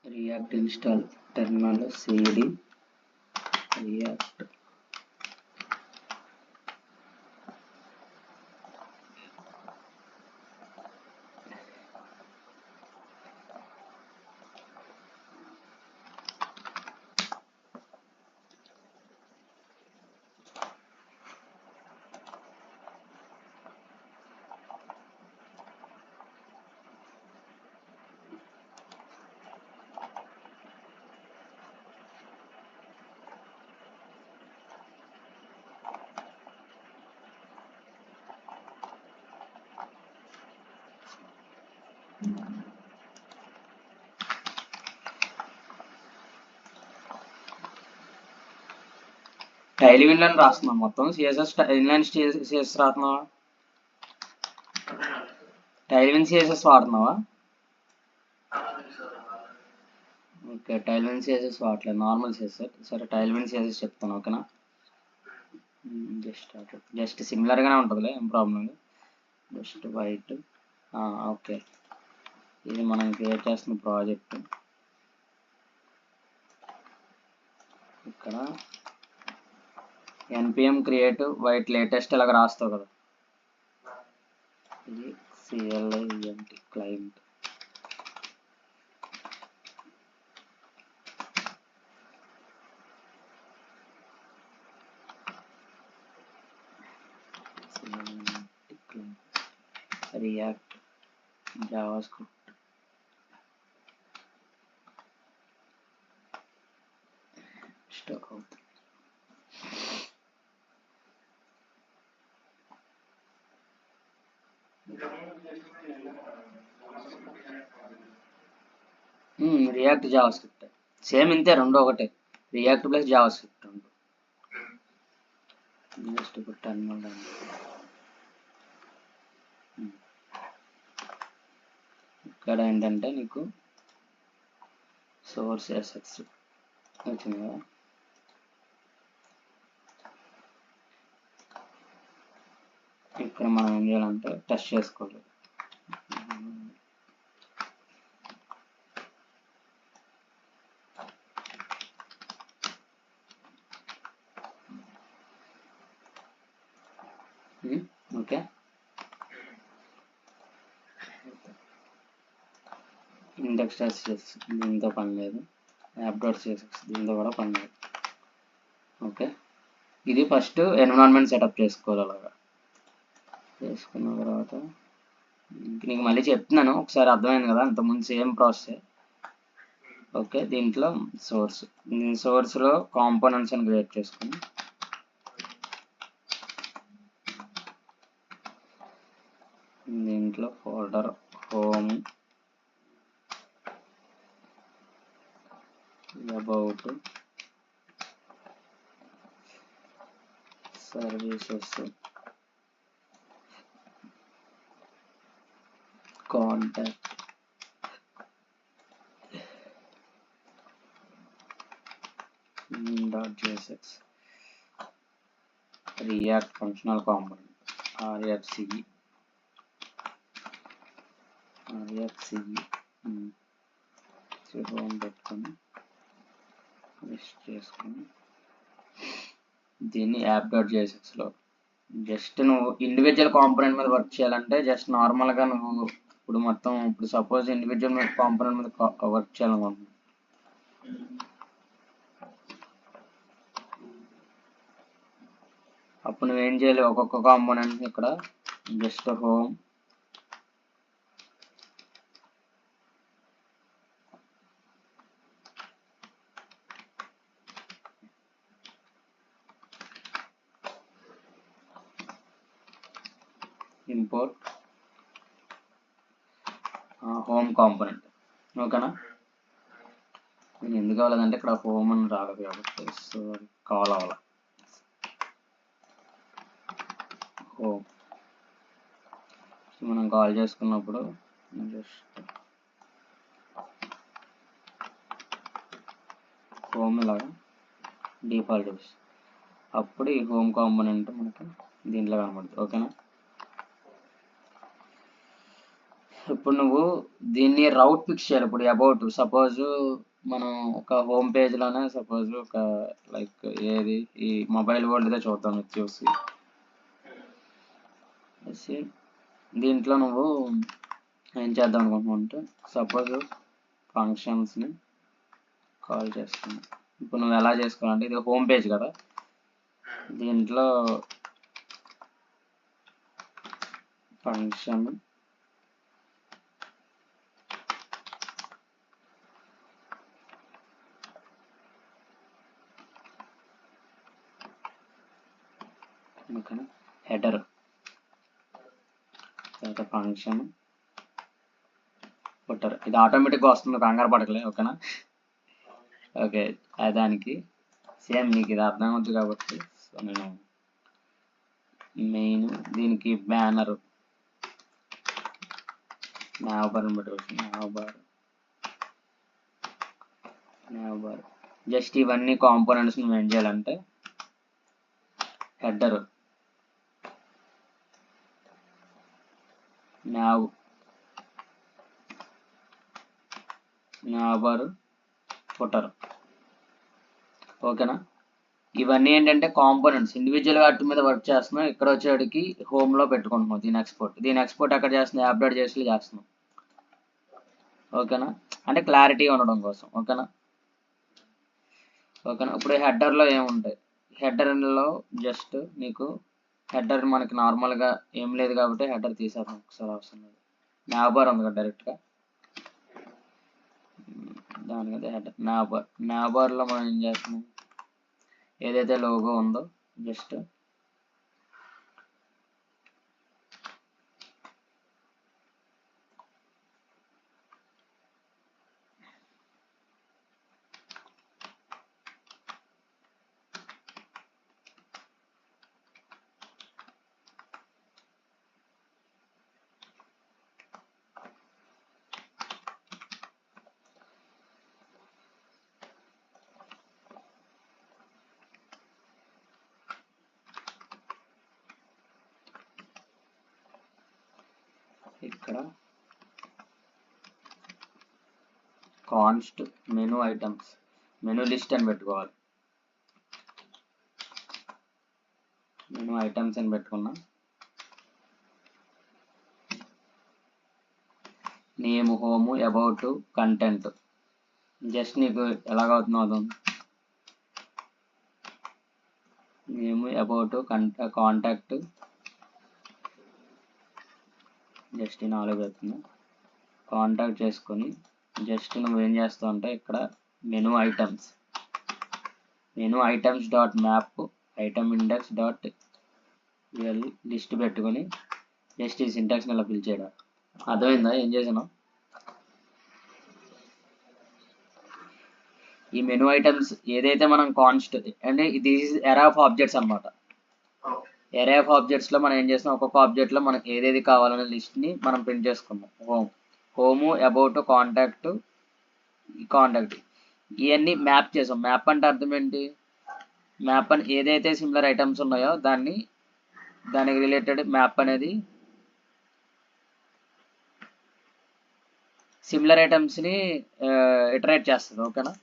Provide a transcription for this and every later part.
React install terminal cd react టైల్విన్ అని రాస్తున్నాం మొత్తం సిఎస్ఎస్ ఇన్లైన్ సిఎస్ఎస్ రాస్తున్నావా టైల్విన్ సిఎస్ఎస్ వాడుతున్నావా ఓకే టైల్విన్ సిఎస్ఎస్ వాడలేదు నార్మల్ సిఎస్ఎస్ సరే టైల్విన్ సిఎస్ఎస్ చెప్తాను ఓకేనా జస్ట్ సిమిలర్గానే ఉంటుందిలే ఏం ప్రాబ్లం లేదు జస్ట్ వైట్ ఓకే ఇది మనం క్రియేట్ చేస్తున్న ప్రాజెక్ట్ ఇక్కడ npm create వైట్ లేటెస్ట్ ఇలాగ రాస్తావు కదా ఇది client client react JavaScript stock అవుతుంది రియాక్ట్ జావాస్క్రిప్ట్ సేమ్ ఇంతే రెండు ఒకటే రియాక్ట్ ప్లస్ జావాస్క్రిప్ట్ రెండు జస్ట్ ఇప్పుడు టర్మినల్ ఇక్కడ ఏంటంటే నీకు సోర్స్ ఎస్ఎక్స్ వచ్చింది కదా ఇక్కడ మనం ఏం చేయాలంటే టెస్ట్ చేసుకోవాలి ఓకే ఇండెక్స్ టెస్ట్ దీంతో పని లేదు యాప్ డాట్ సిఎస్ఎస్ దీంతో కూడా పని లేదు ఓకే ఇది ఫస్ట్ ఎన్విరాన్మెంట్ సెటప్ చేసుకోవాలి అలాగా చేసుకున్న తర్వాత నీకు మళ్ళీ చెప్తున్నాను ఒకసారి అర్థమైంది కదా అంతకుముందు సేమ్ ప్రాసెస్ ఓకే దీంట్లో సోర్స్లో కాంపోనెంట్స్ అని క్రియేట్ చేసుకుని దీంట్లో folder home about services contact .jsx react functional component rfce home పెట్టుకొని లిస్ట్ చేసుకొని దీన్ని యాప్ డాట్ జేఎస్ఎక్స్లో జస్ట్ నువ్వు ఇండివిజువల్ కాంపోనెంట్ మీద వర్క్ చేయాలంటే జస్ట్ నార్మల్గా నువ్వు ఇప్పుడు సపోజ్ ఇండివిజువల్ కాంపోనెంట్ మీద వర్క్ చేయాలనుకుంటున్నావు అప్పుడు నువ్వేం చేయాలి ఒక్కొక్క కాంపోనెంట్ ఇక్కడ just home import home component ఓకేనా నేను ఎందుకు కావాలంటే ఇక్కడ హోమ్ అని రాలేదు కాబట్టి సో కాల్ అవ్వాలి హోమ్ మనం కాల్ చేసుకున్నప్పుడు జస్ట్ హోమ్ ఇలాగా డిఫాల్ట్ అప్పుడు ఈ హోమ్ కాంపోనెంట్ మనకి దీంట్లో కనబడుతుంది. ఓకేనా? ఇప్పుడు నువ్వు దీన్ని రౌట్ ఫిక్స్ చేయాలి. ఇప్పుడు అబౌట్ సపోజ్ మనం ఒక హోమ్ పేజ్లోనే సపోజ్ ఒక లైక్ ఏది ఈ మొబైల్ వరల్డ్దే చూద్దాం ఇది చూసి దీంట్లో నువ్వు ఏం చేద్దాం అనుకుంటున్నావు అంటే సపోజ్ ఫంక్షన్స్ని కాల్ చేస్తున్నావు. ఇప్పుడు నువ్వు ఎలా చేసుకోవాలంటే ఇది హోమ్ పేజ్ కదా, దీంట్లో ఫంక్షన్ ఓకేనా, హెడర్ తర్వాత ఫంక్షన్ ఫుటర్. ఇది ఆటోమేటిక్గా వస్తుంది, కంగారు పడకలే. ఓకేనా? ఓకే, దానికి సేమ్ నీకు ఇది అర్థం అవుతుంది కాబట్టి సో నేను మెయిన్ దీనికి బ్యానర్ నావబార్ని పెట్టుకోవచ్చు. నావబార్ జస్ట్ ఇవన్నీ కాంపోనెంట్స్ నువ్వు ఏం చేయాలంటే హెడర్ నావబార్ ఫుటర్. ఓకేనా? ఇవన్నీ ఏంటంటే కాంపోనెంట్స్ ఇండివిజువల్గా వాటి మీద వర్క్ చేస్తున్నాం. ఇక్కడ వచ్చేటికి హోమ్లో పెట్టుకుంటున్నాం. దీని ఎక్స్పోర్ట్ ఎక్కడ చేస్తున్నాం, అప్డేట్ చేసి చేస్తున్నాం. ఓకేనా? అంటే క్లారిటీ ఉండడం కోసం. ఓకేనా? ఇప్పుడు హెడర్లో ఏముంటాయి, హెడర్లో జస్ట్ నీకు హెడర్ మనకి నార్మల్గా ఏం లేదు కాబట్టి హెడర్ తీసేద్దాం ఒకసారి, అవసరం లేదు. నావబార్ ఉంది కదా డైరెక్ట్గా దానికైతే హెడర్ నావబార్లో మనం ఏం చేస్తున్నాం, ఏదైతే లోగో ఉందో జస్ట్ ఇక్కడ const menu items menu list అని పెట్టుకోవాలి. మెనూ ఐటమ్స్ అని పెట్టుకున్నా. Name, home, about, content just నీకు ఎలాగవుతుందో నేమ్, అబౌట్, కాంటాక్ట్ జస్ట్ 4 పెడుతున్నా. కాంటాక్ట్ చేసుకొని జస్ట్ నువ్వేం చేస్తావు అంటే ఇక్కడ menu items dot map item index dot list పెట్టుకొని జస్ట్ ఈ సింటాక్స్ని ఇలా ఫిల్ చేయడం. అర్థమైందా ఏం చేసాను? ఈ మెనూ ఐటమ్స్ ఏదైతే మనం కాన్స్ట్ అంటే ఇది ఎరే ఆఫ్ ఆబ్జెక్ట్స్ అనమాట. ఎరే ఆఫ్ ఆబ్జెక్ట్స్లో మనం ఏం చేస్తాం, ఒక్కొక్క ఆబ్జెక్ట్లో మనకి ఏదేది కావాలనే లిస్ట్ని మనం ప్రింట్ చేసుకున్నాం. హోము, అబౌట్, కాంటాక్ట్ ఇవన్నీ మ్యాప్ చేసాం. మ్యాప్ అంటే అర్థం ఏంటి, మ్యాప్ అని ఏదైతే సిమిలర్ ఐటమ్స్ ఉన్నాయో దానికి రిలేటెడ్ మ్యాప్ అనేది సిమిలర్ ఐటమ్స్ని ఇటరేట్ చేస్తుంది. ఓకేనా?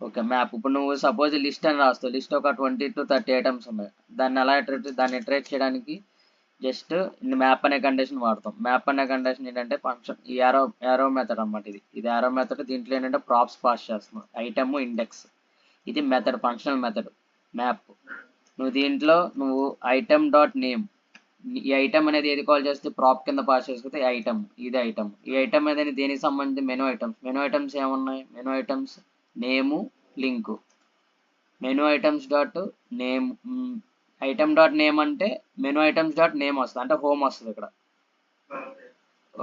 ఓకే, మ్యాప్ ఇప్పుడు నువ్వు సపోజ్ లిస్ట్ అని రాస్తావు. లిస్ట్ ఒక 20 to 30 ఐటమ్స్ ఉన్నాయి. దాన్ని ఇటరేట్ చేయడానికి జస్ట్ మ్యాప్ అనే కండిషన్ వాడతాం. మ్యాప్ అనే కండిషన్ ఏంటంటే ఫంక్షన్ ఈ యారో మెథడ్ అనమాట. ఇది యారో మెథడ్. దీంట్లో ఏంటంటే ప్రాప్స్ పాస్ చేస్తున్నాం, ఐటమ్, ఇండెక్స్. ఇది మెథడ్, ఫంక్షనల్ మెథడ్ మ్యాప్. దీంట్లో నువ్వు ఐటమ్ డాట్ నేమ్, ఈ ఐటమ్ అనేది ఏది కాల్ చేస్తే ప్రాప్ కింద పాస్ చేసుకుంటే ఐటమ్, ఇది ఐటమ్. ఈ ఐటమ్ అనేది దేనికి సంబంధించి మెనూ ఐటమ్స్ ఏమున్నాయి, menu items name, link. Menu items dot name, item dot name అంటే మెనూ ఐటమ్స్ డాట్ నేమ్ వస్తుంది, అంటే హోమ్ వస్తుంది ఇక్కడ.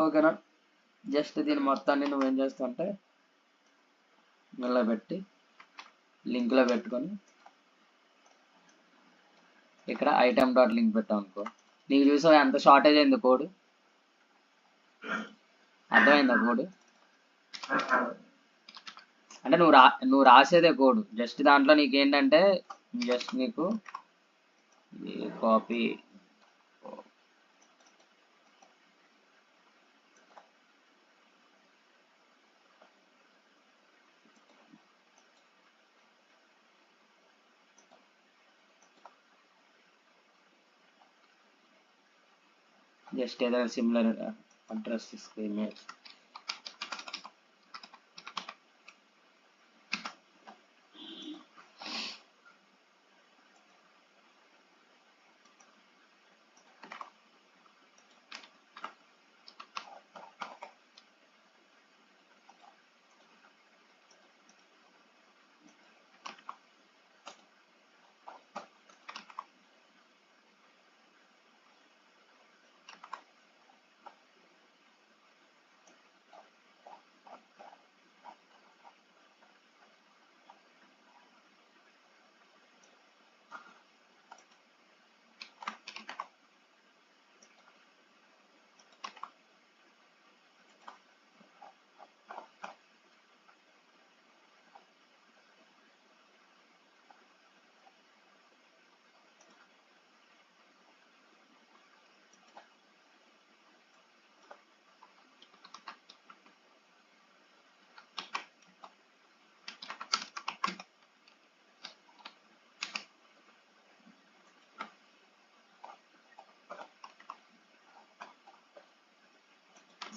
ఓకేనా? జస్ట్ దీని మొత్తాన్ని నువ్వేం చేస్తావు అంటే నిలబెట్టి లింక్లో పెట్టుకొని ఇక్కడ ఐటమ్ డాట్ లింక్ పెట్టావు అనుకో, నీకు చూసావు ఎంత షార్టేజ్ అయింది కోడ్. అర్థమైందా కోడ్? అంటే నువ్వు రాసేదే కోడ్. జస్ట్ దాంట్లో నీకు ఏంటంటే జస్ట్ నీకు కాపీ జస్ట్ ఏదైనా సిమిలర్ అడ్రస్ తీసుకో ఇమెయిల్.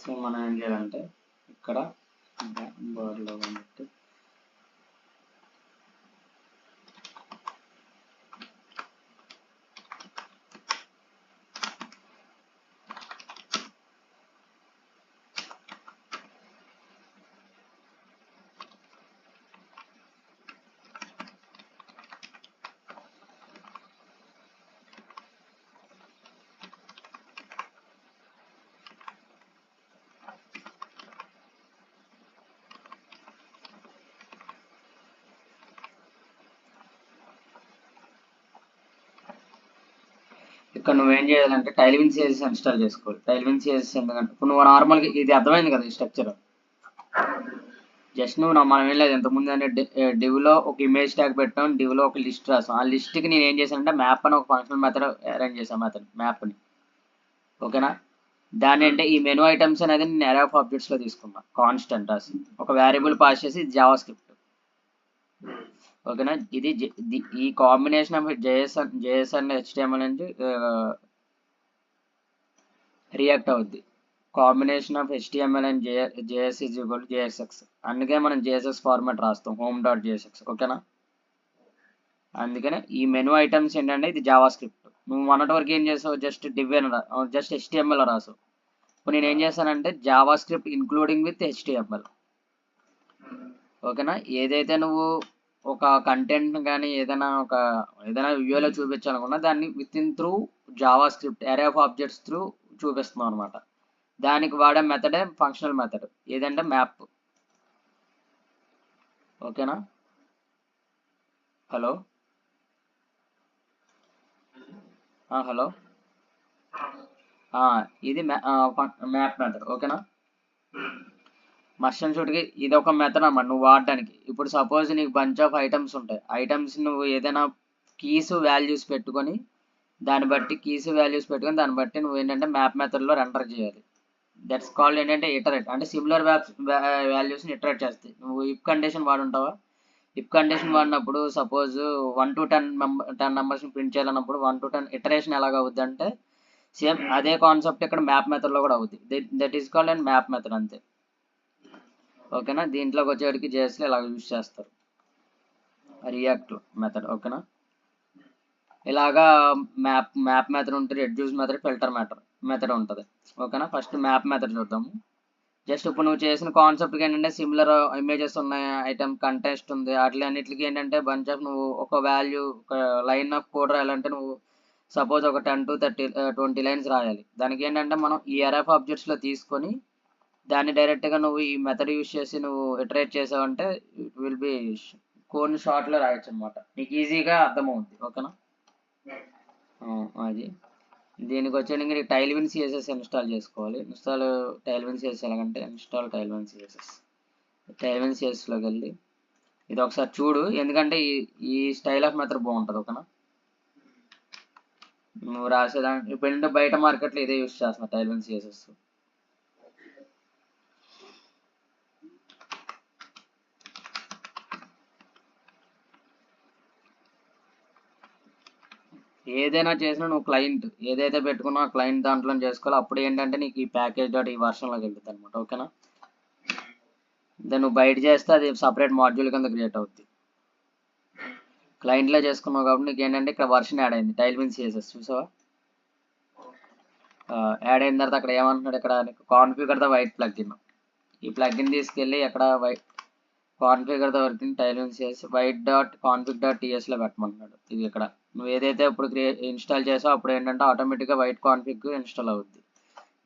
సో మనం ఏం చేయాలంటే ఇక్కడ బోర్డులో ఉన్నట్టు ఇక్కడ నువ్వేం చేయాలంటే టైల్విన్ సిఎస్ఎస్ ఇన్స్టాల్ చేసుకోవాలి. టైల్విన్ సిఎస్ఎస్ ఎందుకంటే ఇప్పుడు నువ్వు నార్మల్గా ఇది అర్థమైంది కదా ఈ స్ట్రక్చర్. జస్ట్ నువ్వు మనం ఏం లేదు ఇంతకుముందు అంటే డివ్లో ఒక ఇమేజ్ ట్యాగ్ పెట్టాం, డివ్లో ఒక లిస్ట్ రాసాం. ఆ లిస్ట్కి నేను ఏం చేశానంటే మ్యాప్ అని ఒక ఫంక్షనల్ మెథడ్ అరేంజ్ చేశాను మెథడ్ మ్యాప్ని. ఓకేనా, దాని అంటే ఈ మెనూ ఐటమ్స్ అనేది నేను అరే ఆఫ్ ఆబ్జెక్ట్స్లో తీసుకున్నా. కాన్స్టెంట్ రాసి ఒక వేరియబుల్ పాస్ చేసి జావా స్క్రిప్ట్. ఓకేనా, ఇది ఈ combination of JS and HTML నుంచి రియాక్ట్ అవుద్ది. Combination of HTML and JS is equal to JSX. అందుకే మనం జేఎస్ఎక్స్ ఫార్మాట్ రాస్తాం, హోమ్ డాట్ జేఎస్ఎక్స్. ఓకేనా, అందుకనే ఈ మెనూ ఐటమ్స్ ఏంటంటే ఇది జావా స్క్రిప్ట్. నువ్వు మొన్నటి వరకు ఏం చేసావు, జస్ట్ డివ్ అని జస్ట్ హెచ్టిఎంఎల్ రాసావు. ఇప్పుడు నేను ఏం చేశానంటే Java script including with HTML. ఓకేనా, ఏదైతే నువ్వు ఒక కంటెంట్ కానీ ఏదైనా వ్యూలో చూపించాలనుకున్నా దాన్ని with in through Java script అరే ఆఫ్ ఆబ్జెక్ట్స్ త్రూ చూపిస్తున్నాం అనమాట. దానికి వాడే మెథడే ఫంక్షనల్ మెథడ్, ఏదంటే మ్యాప్. ఓకేనా, హలో హలో, ఇది మ్యాప్ మెథడ్. ఓకేనా, మర్షన్ షూట్కి ఇది ఒక మెథడ్ అన్నమాట నువ్వు వాడడానికి. ఇప్పుడు సపోజ్ నీకు బంచ్ ఆఫ్ ఐటమ్స్ ఉంటాయి. ఐటమ్స్ నువ్వు ఏదైనా కీస్ వాల్యూస్ పెట్టుకొని దాన్ని బట్టి నువ్వు ఏంటంటే మ్యాప్ మెథడ్లో రెండర్ చేయాలి. దట్స్ కాల్డ్ ఏంటంటే ఇటరేట్. అంటే సిమిలర్ వాల్యూస్ని ఇటరేట్ చేస్తాయి. నువ్వు ఇఫ్ కండిషన్ వాడుంటావా, ఇఫ్ కండిషన్ వాడినప్పుడు సపోజ్ 1 to 10 నెంబర్స్ని ప్రింట్ చేయాలన్నప్పుడు 1 to 10 ఇటరేషన్ ఎలాగ అవుద్ది అంటే సేమ్ అదే కాన్సెప్ట్ ఇక్కడ మ్యాప్ మెథడ్లో కూడా అవుద్ది. That is called and map method అంతే. ఓకేనా, దీంట్లోకి వచ్చేటికి జేఎస్లో ఇలా యూజ్ చేస్తారు రియాక్ట్ మెథడ్. ఓకేనా, ఇలాగా మ్యాప్ మెథడ్ ఉంటుంది, రెడ్యూస్ మెథడ్, ఫిల్టర్ మెథడ్ ఉంటుంది. ఓకేనా, ఫస్ట్ మ్యాప్ మెథడ్ చూద్దాము. జస్ట్ ఇప్పుడు నువ్వు చేసిన కాన్సెప్ట్కి ఏంటంటే సిమిలర్ ఇమేజెస్ ఉన్నాయి, ఐటమ్ కంటెస్ట్ ఉంది, అన్నిటికి ఏంటంటే బంచ్ ఆఫ్ నువ్వు ఒక వాల్యూ ఒక లైన్ ఆఫ్ కోడ్ రాయాలంటే నువ్వు సపోజ్ ఒక 10 to 20 లైన్స్ రాయాలి. దానికి ఏంటంటే మనం ఈ అరే ఆఫ్ ఆబ్జెక్ట్స్లో తీసుకొని దాన్ని డైరెక్ట్గా నువ్వు ఈ మెథడ్ యూజ్ చేసి నువ్వు ఇటరేట్ చేసావంటే ఇట్ విల్ బి కోడ్ని షార్ట్లో రాయొచ్చు అనమాట, నీకు ఈజీగా అర్థమవుద్ది. ఓకేనా, అది దీనికి వచ్చేందుకు నీకు టైల్విన్ సిఎస్ఎస్ ఇన్స్టాల్ చేసుకోవాలి. టైల్విన్ సిఎస్ఎస్ ఎలాగంటే ఇన్స్టాల్ టైల్విన్ సిఎస్ఎస్లోకి వెళ్ళి ఇది ఒకసారి చూడు, ఎందుకంటే ఈ స్టైల్ ఆఫ్ మెథడ్ బాగుంటుంది. ఓకేనా, నువ్వు రాసేదానికి ఇప్పుడు ఏంటంటే బయట మార్కెట్లో ఇదే యూస్ చేస్తున్నా, టైల్విన్ సిఎస్ఎస్. ఏదైనా చేసినా నువ్వు క్లయింట్ ఏదైతే పెట్టుకున్నావు క్లయింట్ దాంట్లో చేసుకోవాలి. అప్పుడు ఏంటంటే నీకు ఈ ప్యాకేజ్ డాట్ ఈ వర్షన్లోకి వెళ్తుంది అనమాట. ఓకేనా, దాన్ని నువ్వు బయట చేస్తే అది సపరేట్ మాడ్యూల్ కింద క్రియేట్ అవుతుంది. క్లయింట్లో చేసుకున్నావు కాబట్టి నీకు ఏంటంటే ఇక్కడ వర్షన్ యాడ్ అయింది, టైల్విన్ సిఎస్ఎస్. చూసావా, యాడ్ అయిన తర్వాత అక్కడ ఏమంటున్నాడు, ఇక్కడ కాన్ఫిగర్ ద వైట్ ప్లగ్ఇన్. ఈ ప్లగ్ఇన్ తీసుకెళ్ళి అక్కడ Vite configure the working Tailwind CSS Vite dot config dot టీఎస్లో పెట్టమంటున్నాడు. ఇది ఇక్కడ నువ్వు ఏదైతే ఇప్పుడు ఇన్స్టాల్ చేసావు అప్పుడు ఏంటంటే ఆటోమేటిక్గా వైట్ కాన్ఫిగ్ ఇన్స్టాల్ అవుద్ది.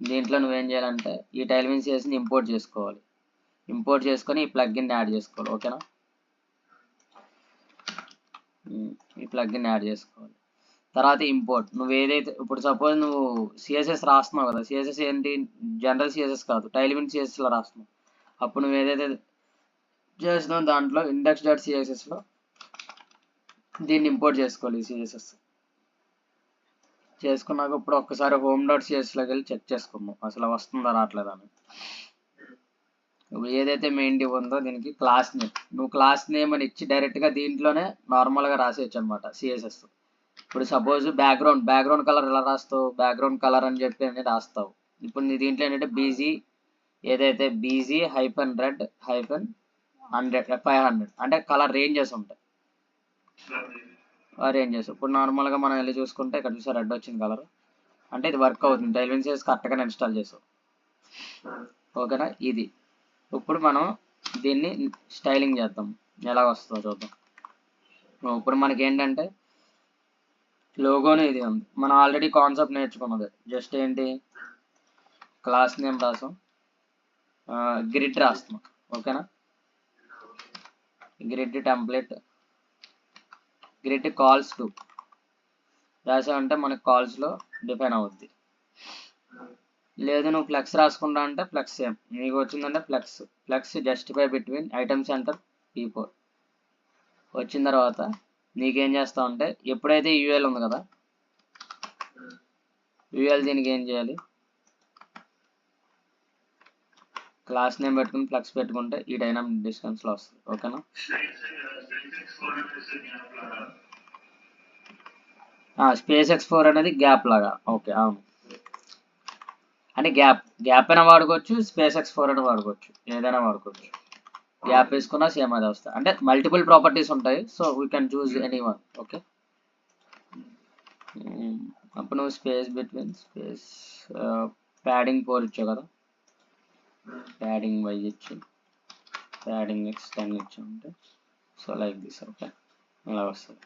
దీంట్లో నువ్వేం చేయాలంటే ఈ టైల్విన్ సిఎస్ని ఇంపోర్ట్ చేసుకోవాలి. ఇంపోర్ట్ చేసుకొని ఈ ప్లగ్ఇన్ యాడ్ చేసుకోవాలి. ఓకేనా, ఈ ప్లగ్ఇన్ యాడ్ చేసుకోవాలి. తర్వాత ఇంపోర్ట్ నువ్వు ఏదైతే ఇప్పుడు సపోజ్ నువ్వు సిఎస్ఎస్ రాస్తున్నావు కదా, సిఎస్ఎస్ ఏంటి, జనరల్ సిఎస్ఎస్ కాదు, టైల్విన్ సిఎస్ఎస్లో రాస్తున్నావు. అప్పుడు నువ్వు ఏదైతే చేస్తున్నావు దాంట్లో ఇండెక్స్ డాట్ సిఎస్ఎస్లో దీన్ని ఇంపోర్ట్ చేసుకోవాలి. సిఎస్ఎస్ చేసుకున్నాక ఇప్పుడు ఒక్కసారి హోమ్ డాట్ సిఎస్లోకి వెళ్ళి చెక్ చేసుకుందాం అసలు వస్తుందా రావట్లేదా అని. ఇప్పుడు ఏదైతే మెయిన్ డివ్ ఉందో దీనికి క్లాస్ నేమ్, నువ్వు క్లాస్ నేమ్ అని ఇచ్చి డైరెక్ట్గా దీంట్లోనే నార్మల్గా రాసేయచ్చు అనమాట సిఎస్ఎస్. ఇప్పుడు సపోజ్ బ్యాక్గ్రౌండ్ కలర్ ఎలా రాస్తావు, బ్యాక్గ్రౌండ్ కలర్ అని చెప్పి అనేది రాస్తావు. ఇప్పుడు నీ దీంట్లో ఏంటంటే బీజీ ఏదైతే బీజీ హైఫన్ రెడ్ హైఫన్ 500 అంటే కలర్ రేంజెస్ ఉంటాయి. రేంజెస్ ఇప్పుడు నార్మల్గా మనం వెళ్ళి చూసుకుంటే ఇక్కడ చూసా రెడ్ వచ్చింది కలర్, అంటే ఇది వర్క్ అవుతుంది, టైల్విన్ సిఎస్ కరెక్ట్గా ఇన్స్టాల్ చేసావు. ఓకేనా, ఇది ఇప్పుడు మనం దీన్ని స్టైలింగ్ చేద్దాం, ఎలా వస్తుందో చూద్దాం. ఇప్పుడు మనకి ఏంటంటే లోగోని ఇది ఉంది, మనం ఆల్రెడీ కాన్సెప్ట్ నేర్చుకున్నది. జస్ట్ ఏంటి క్లాస్ నేమ్ రాసాం, గ్రిడ్ రాస్తున్నాం. ఓకేనా, grid template grid cols two రాసావంటే మనకి కాల్స్లో డిఫైన్ అవుద్ది. లేదు నువ్వు ఫ్లెక్స్ రాసుకుంటా అంటే ఫ్లెక్స్ సేమ్ నీకు వచ్చిందంటే flex justify between item center P4 వచ్చిన తర్వాత నీకేం చేస్తావు అంటే ఎప్పుడైతే యూఎల్ ఉంది కదా, యూఎల్ దీనికి ఏం చేయాలి, క్లాస్ నేమ్ పెట్టుకుని ఫ్లెక్స్ పెట్టుకుంటే ఈ డైనామిక్ డిస్టెన్స్లో వస్తుంది. ఓకేనా, స్పేస్ X4 అనేది గ్యాప్ లాగా. ఓకే, అవును, అంటే గ్యాప్ అయినా వాడుకోవచ్చు, స్పేస్ X4 అయినా వాడుకోవచ్చు, ఏదైనా వాడుకోవచ్చు. గ్యాప్ వేసుకున్నా సేమ్ అదే వస్తుంది, అంటే మల్టిపుల్ ప్రాపర్టీస్ ఉంటాయి. So we can choose any one. Okay, అప్పుడు నువ్వు స్పేస్ బిట్వీన్ స్పేస్ ప్యాడింగ్ 4 ఇచ్చావు కదా, ప్యాడింగ్ Y ఇచ్చి ప్యాడింగ్ X 10 ఇచ్చావు అంటే సో లైక్ దిస్. ఓకే, ఇలా వస్తుంది.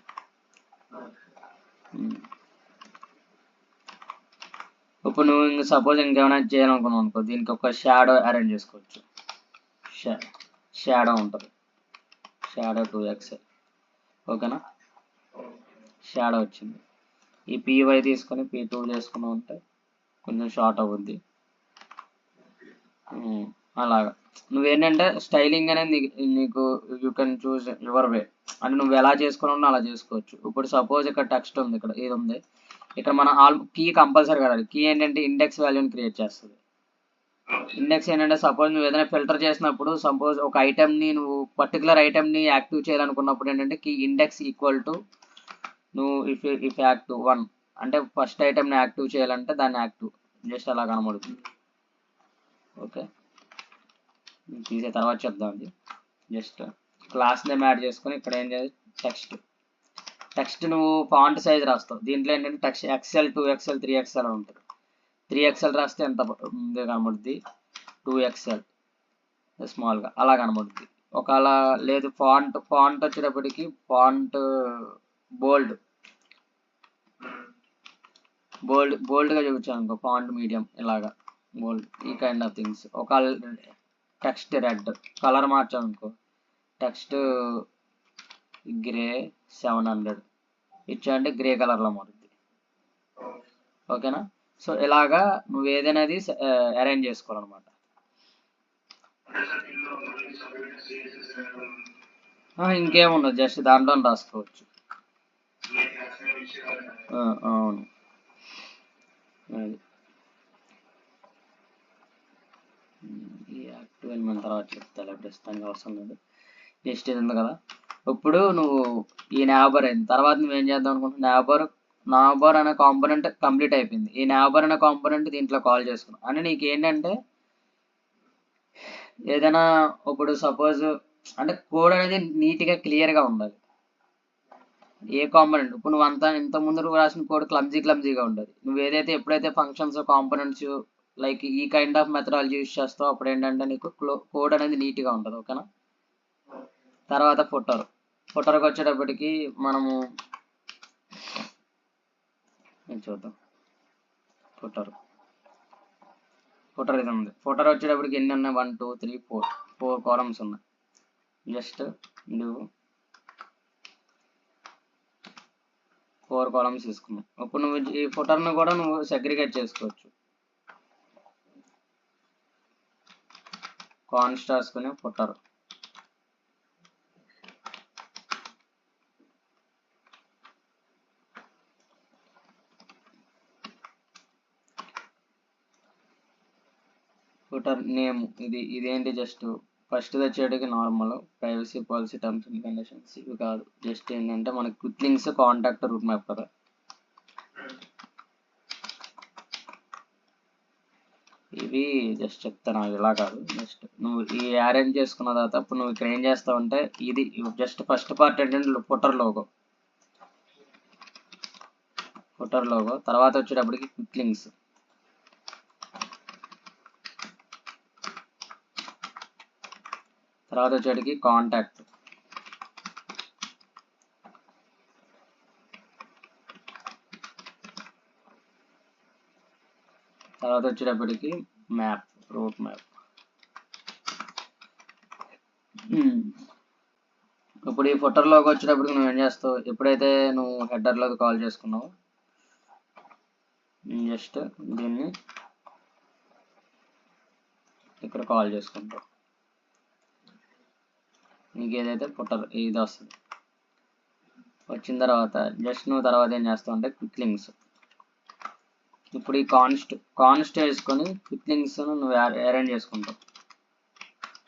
ఇప్పుడు నువ్వు ఇంకా సపోజ్ ఇంకేమైనా చేయాలనుకున్నావు అనుకో, దీనికి ఒక షాడో అరేంజ్ చేసుకోవచ్చు. షాడో ఉంటుంది, షాడో 2XL. ఓకేనా, షాడో వచ్చింది. ఈ PY తీసుకొని P2 చేసుకున్నావు అంటే కొంచెం షార్ట్ అవుద్ది. అలాగా నువ్వేంటంటే స్టైలింగ్ అనేది నీకు you can choose your way, అంటే నువ్వు ఎలా చేసుకున్నావు అలా చేసుకోవచ్చు. ఇప్పుడు సపోజ్ ఇక్కడ టెక్స్ట్ ఉంది, ఇక్కడ ఇది ఉంది, ఇక్కడ మన కీ కంపల్సరీ కదా. కీ ఏంటంటే ఇండెక్స్ వాల్యూని క్రియేట్ చేస్తుంది. ఇండెక్స్ ఏంటంటే సపోజ్ నువ్వు ఏదైనా ఫిల్టర్ చేసినప్పుడు సపోజ్ ఒక ఐటమ్ని నువ్వు పర్టికులర్ ఐటమ్ని యాక్టివ్ చేయాలనుకున్నప్పుడు ఏంటంటే కీ ఇండెక్స్ ఈక్వల్ టు నువ్వు ఇఫ్ యాక్టివ్ 1 అంటే ఫస్ట్ ఐటమ్ని యాక్టివ్ చేయాలంటే దాన్ని యాక్టివ్ జస్ట్ అలా కనబడుతుంది. ఓకే, తీసే తర్వాత చెప్దాం. అది జస్ట్ క్లాస్ నేమ్ యాడ్ చేసుకొని ఇక్కడ ఏం చేయాలి, టెక్స్ట్ నువ్వు ఫాంట్ సైజ్ రాస్తావు. దీంట్లో ఏంటంటే టెక్స్ట్ XL 2XL 3XL అని ఉంటుంది. 3XL రాస్తే ఎంత కనబడుద్ది, 2XL స్మాల్గా అలా కనబడుద్ది. ఒకవేళ లేదు ఫాంట్ వచ్చేటప్పటికి ఫాంట్ బోల్డ్గా చూపించాను అనుకో, ఫాంట్ మీడియం ఇలాగా బోల్డ్, ఈ కైండ్ ఆఫ్ థింగ్స్. ఒకవేళ టెక్స్ట్ రెడ్ కలర్ మార్చామనుకో, టెక్స్ట్ గ్రే 700 ఇచ్చాయంటే గ్రే కలర్లో మారుద్ది. ఓకేనా, సో ఇలాగా నువ్వు ఏదైనాది అరేంజ్ చేసుకోవాలన్నమాట. ఇంకేముండదు, జస్ట్ దాంట్లో రాసుకోవచ్చు. అవును, అది ఈ యాక్టివ్ ఎలిమెంట్ తర్వాత చెప్తాను, ప్రస్తుతానికి అవసరం లేదు. నెక్స్ట్ ఇది ఉంది కదా, ఇప్పుడు నువ్వు ఈ నావబర్ అయిన తర్వాత నువ్వేం చేద్దాం అనుకుంటున్నావు, నావబర్ అనే కాంపోనెంట్ కంప్లీట్ అయిపోయింది. ఈ నావబర్ అనే కాంపోనెంట్ దీంట్లో కాల్ చేసుకున్నావు అంటే నీకు ఏంటంటే ఏదైనా ఇప్పుడు సపోజ్ అంటే కోడ్ అనేది నీట్గా క్లియర్గా ఉండాలి. ఏ కాంపోనెంట్ ఇప్పుడు నువ్వు అంతా ఇంత ముందు రాసిన కోడ్ క్లమ్జీగా ఉంటుంది. నువ్వు ఏదైతే ఎప్పుడైతే ఫంక్షన్స్ కాంపోనెంట్స్ లైక్ ఈ కైండ్ ఆఫ్ మెథడాలజీ యూజ్ చేస్తావు అప్పుడు ఏంటంటే నీకు కోడ్ అనేది నీట్గా ఉంటుంది. ఓకేనా. తర్వాత ఫుటర్కి వచ్చేటప్పటికి మనము చూద్దాం. ఫుటర్ ఇది ఉంది. ఫుటర్ వచ్చేటప్పటికి ఎన్ని ఉన్నాయి, 1 2 3 4 కాలమ్స్ ఉన్నాయి. జస్ట్ నువ్వు 4 కాలమ్స్ తీసుకున్నావు. ఇప్పుడు నువ్వు ఈ ఫుటర్ను కూడా నువ్వు సెగ్రిగేట్ చేసుకోవచ్చు. కాన్స్ట్ రాసుకుని ఫుటర్ నేమ్ ఇదేంటి, జస్ట్ ఫస్ట్ వచ్చేటికి normal privacy policy terms and conditions ఇవి కాదు. జస్ట్ ఏంటంటే మనకి quick links contact route map కదా, ఇవి జస్ట్ చెప్తాను. ఇలా కాదు, జస్ట్ నువ్వు ఈ అరేంజ్ చేసుకున్న తర్వాత అప్పుడు నువ్వు ఇక్కడ ఏం చేస్తావు అంటే ఇది జస్ట్ ఫస్ట్ పార్ట్ ఏంటంటే ఫుటర్ లోగో తర్వాత వచ్చేటప్పటికి క్విక్ లింక్స్, తర్వాత వచ్చేటికి కాంటాక్ట్, తర్వాత వచ్చేటప్పటికి మ్యాప్, రూట్ మ్యాప్. ఇప్పుడు ఈ ఫుటర్లోకి వచ్చేటప్పటికి నువ్వు ఏం చేస్తావు, ఎప్పుడైతే నువ్వు హెడర్లోకి కాల్ చేసుకున్నావు జస్ట్ దీన్ని ఇక్కడ కాల్ చేసుకుంటావు. నీకు ఏదైతే ఫుటర్ ఇది వస్తుంది. వచ్చిన తర్వాత జస్ట్ నువ్వు తర్వాత ఏం చేస్తావు అంటే క్విక్ లింక్స్. ఇప్పుడు ఈ కాన్స్ట్ వేసుకొని క్విక్ లింక్స్ నువ్వు అరేంజ్ చేసుకుంటావు.